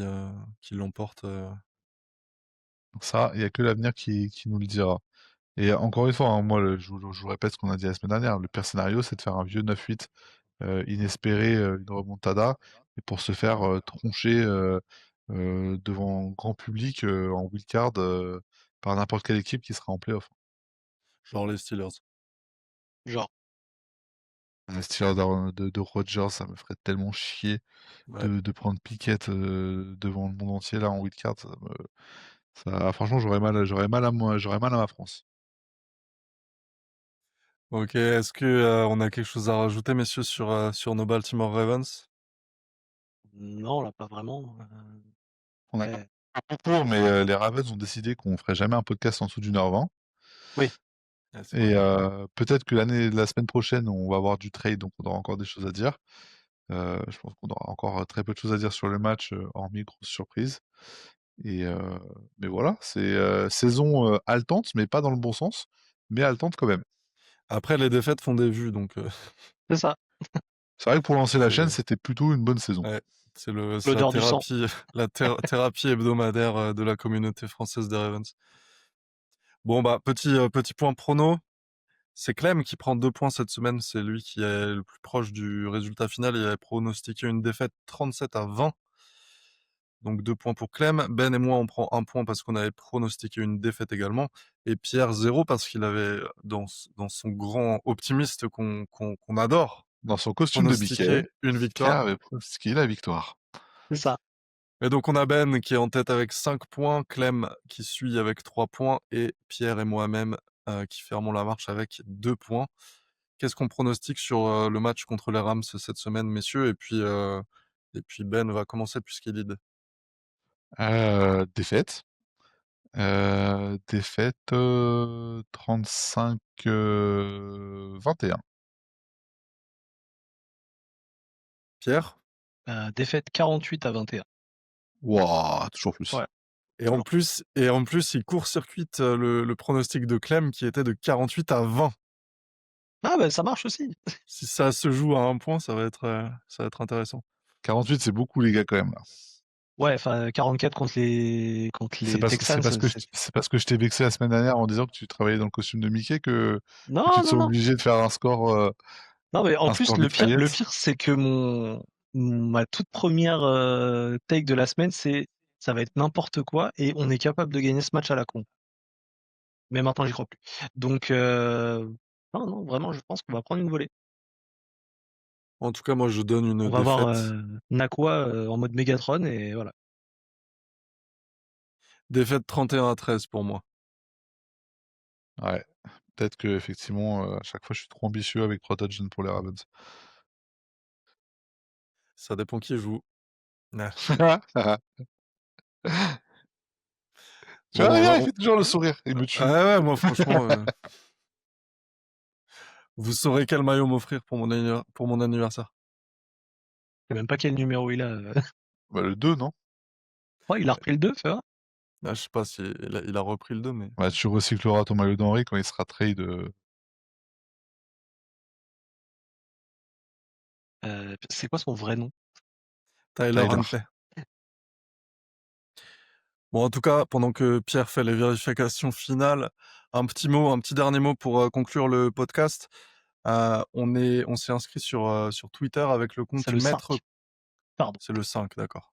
l'emporte. Donc ça, il y a que l'avenir qui nous le dira. Et encore une fois, hein, moi, je vous répète ce qu'on a dit la semaine dernière, le pire scénario, c'est de faire un vieux 9-8 inespérer une remontada et pour se faire troncher devant grand public en wildcard par n'importe quelle équipe qui sera en playoff. Genre les Steelers. Genre, Les Steelers de Rodgers, ça me ferait tellement chier Ouais. de prendre Pickett devant le monde entier là en wildcard. Franchement, j'aurais mal à ma France. Ok, est-ce que on a quelque chose à rajouter, messieurs, sur nos Baltimore Ravens? non, là, pas vraiment. On a Ouais. un peu court, mais les Ravens ont décidé qu'on ferait jamais un podcast en dessous d'une heure 20. Oui, Ouais, c'est Et vrai. peut-être que la semaine prochaine, on va avoir du trade, donc on aura encore des choses à dire. Je pense qu'on aura encore très peu de choses à dire sur le match, hormis grosse surprise. Et mais voilà, c'est saison haletante, mais pas dans le bon sens, mais haletante quand même. Après, les défaites font des vues, donc c'est ça. C'est vrai que pour lancer la chaîne, c'est c'était plutôt une bonne saison. ouais, c'est la L'odeur du sang. thérapie, thérapie hebdomadaire de la communauté française des Ravens. Bon bah petit point prono. C'est Clem qui prend 2 points cette semaine. C'est lui qui est le plus proche du résultat final. Il avait pronostiqué une défaite 37-20. Donc 2 points pour Clem. Ben et moi, on prend 1 point parce qu'on avait pronostiqué une défaite également. Et Pierre 0 parce qu'il avait, dans son grand optimiste qu'on adore, Dans son costume de Mickey, pronostiqué une Pierre victoire. avait pronostiqué la victoire. C'est ça. Et donc on a Ben qui est en tête avec 5 points, Clem qui suit avec 3 points et Pierre et moi-même qui fermons la marche avec 2 points. Qu'est-ce qu'on pronostique sur le match contre les Rams cette semaine, messieurs? Et puis Ben va commencer puisqu'il lead. Défaite. Défaite 35 21. Pierre? Défaite 48-21. Wouah, toujours plus. Ouais, Et toujours plus. en plus, il court-circuite le pronostic de Clem qui était de 48-20. Ah bah ça marche aussi. Si ça se joue à 1 point, ça va être intéressant. 48, c'est beaucoup les gars quand même là. Ouais, enfin 44 contre les Texans, C'est parce que je t'ai vexé la semaine dernière en disant que tu travaillais dans le costume de Mickey que tu Non, te non, sens non. obligé de faire Non, mais en un plus, score le mitraillette. pire, c'est que ma toute première take de la semaine, c'est ça va être n'importe quoi et on est capable de gagner ce match à la con. Mais maintenant, j'y crois plus. Donc, non, non, vraiment, je pense qu'on va prendre une volée. En tout cas, moi, je donne une On va voir défaite. Nakua en mode Megatron et voilà. Défaite 31-13 pour moi. Ouais. Peut-être que effectivement, à chaque fois, je suis trop ambitieux avec Protection pour les Ravens. Ça dépend qui joue. Ah. Tu Bon, vois, bah, regarde, il fait toujours le sourire, il me tue. ah ouais, moi, franchement, vous saurez quel maillot m'offrir pour mon anniversaire. Je sais même pas quel numéro il a. Bah, le 2, non? Ouais, il a repris le 2, fais voir. Ah, je sais pas si il a repris le 2, mais Bah, tu recycleras ton maillot d'Henri quand il sera trade. C'est quoi son vrai nom? Tyler Tyler. Huntley. Bon, en tout cas, pendant que Pierre fait les vérifications finales, un petit dernier mot pour conclure le podcast. On s'est inscrit sur Twitter avec le C'est compte le Maître. 5. Pardon. C'est le 5, d'accord.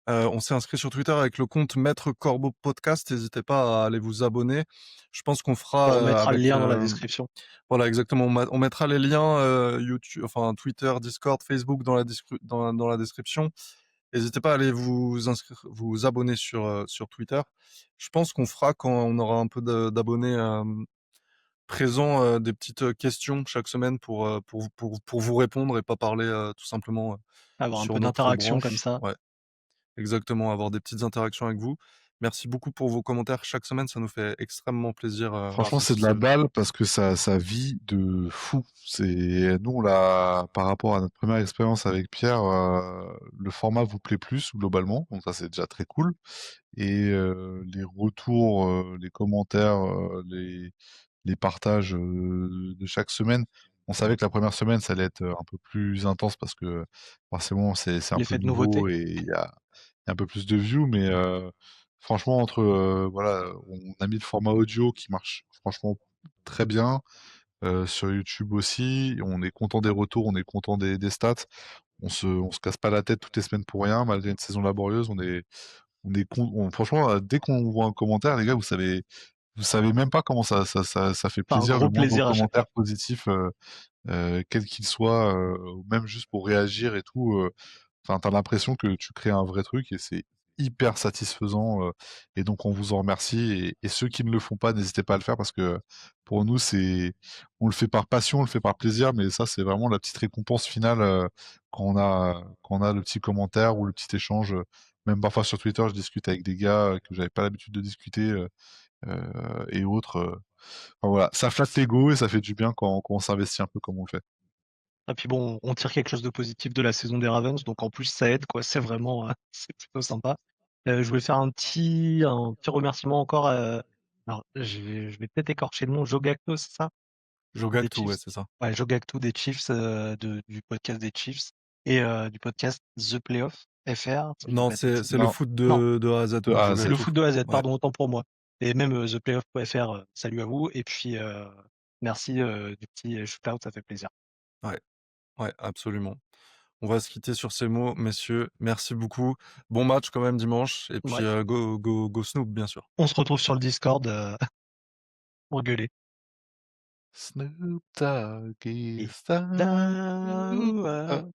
On s'est inscrit sur Twitter avec le compte Maître Corbeau Podcast. N'hésitez pas à aller vous abonner. Je pense qu'on fera On mettra le avec lien dans la description. voilà, exactement. On mettra les liens YouTube, enfin Twitter, Discord, Facebook dans la description. N'hésitez pas à aller vous inscrire, vous abonner sur Twitter. Je pense qu'on fera quand on aura un peu d'abonnés présents des petites questions chaque semaine pour vous répondre et pas parler tout simplement Avoir un sur peu notre d'interaction comme branche. ça. Ouais, exactement, avoir des petites interactions avec vous. Merci beaucoup pour vos commentaires chaque semaine, ça nous fait extrêmement plaisir. Franchement, c'est de la balle parce que ça vit de fou. Nous, par rapport à notre première expérience avec Pierre, le format vous plaît plus globalement, donc ça c'est déjà très cool. Et les retours, les commentaires, les partages de chaque semaine. On savait que la première semaine, ça allait être un peu plus intense parce que forcément, c'est un peu L'effet de nouveauté. nouveau et il y a un peu plus de views. Mais franchement, voilà, on a mis le format audio qui marche franchement très bien. sur YouTube aussi. On est content des retours, on est content des stats. On se casse pas la tête toutes les semaines pour rien, malgré une saison laborieuse. Franchement, dès qu'on voit un commentaire, les gars, vous savez même pas comment ça fait Enfin, un plaisir le gros moindre plaisir à chaque commentaire fois. positif, quel qu'il soit, ou même juste pour réagir et tout. Enfin, t'as l'impression que tu crées un vrai truc et c'est hyper satisfaisant. Et donc, on vous en remercie. Et ceux qui ne le font pas, n'hésitez pas à le faire parce que pour nous, on le fait par passion, on le fait par plaisir, mais ça, c'est vraiment la petite récompense finale quand on a le petit commentaire ou le petit échange. Même parfois sur Twitter, je discute avec des gars que j'avais pas l'habitude de discuter et autres. Enfin, voilà, ça flatte l'ego et ça fait du bien quand on s'investit un peu comme on le fait. Et puis bon, on tire quelque chose de positif de la saison des Ravens, donc en plus ça aide, quoi. C'est vraiment, c'est plutôt sympa. Je voulais faire un petit remerciement encore. Alors, je vais peut-être écorcher le nom. Jogacto, c'est ça? Des Jogactu, ouais, Chiefs. c'est ça. Ouais, Jogacto des Chiefs, du podcast des Chiefs et du podcast The Playoff FR, si je dis Non, pas de bêtises. c'est le Non, foot Non, de A à Z, de A à c'est Z. le Jogactu. foot de A à Z, Ouais, pardon, autant pour moi. Et même theplayoff.fr, salut à vous. Et puis, merci du petit shootout, ça fait plaisir. ouais, ouais, absolument. On va se quitter sur ces mots, messieurs. Merci beaucoup. Bon match quand même dimanche. Et puis Ouais. go Snoop, bien sûr. On se retrouve sur le Discord pour gueuler. Snoop Dogg Et is the down,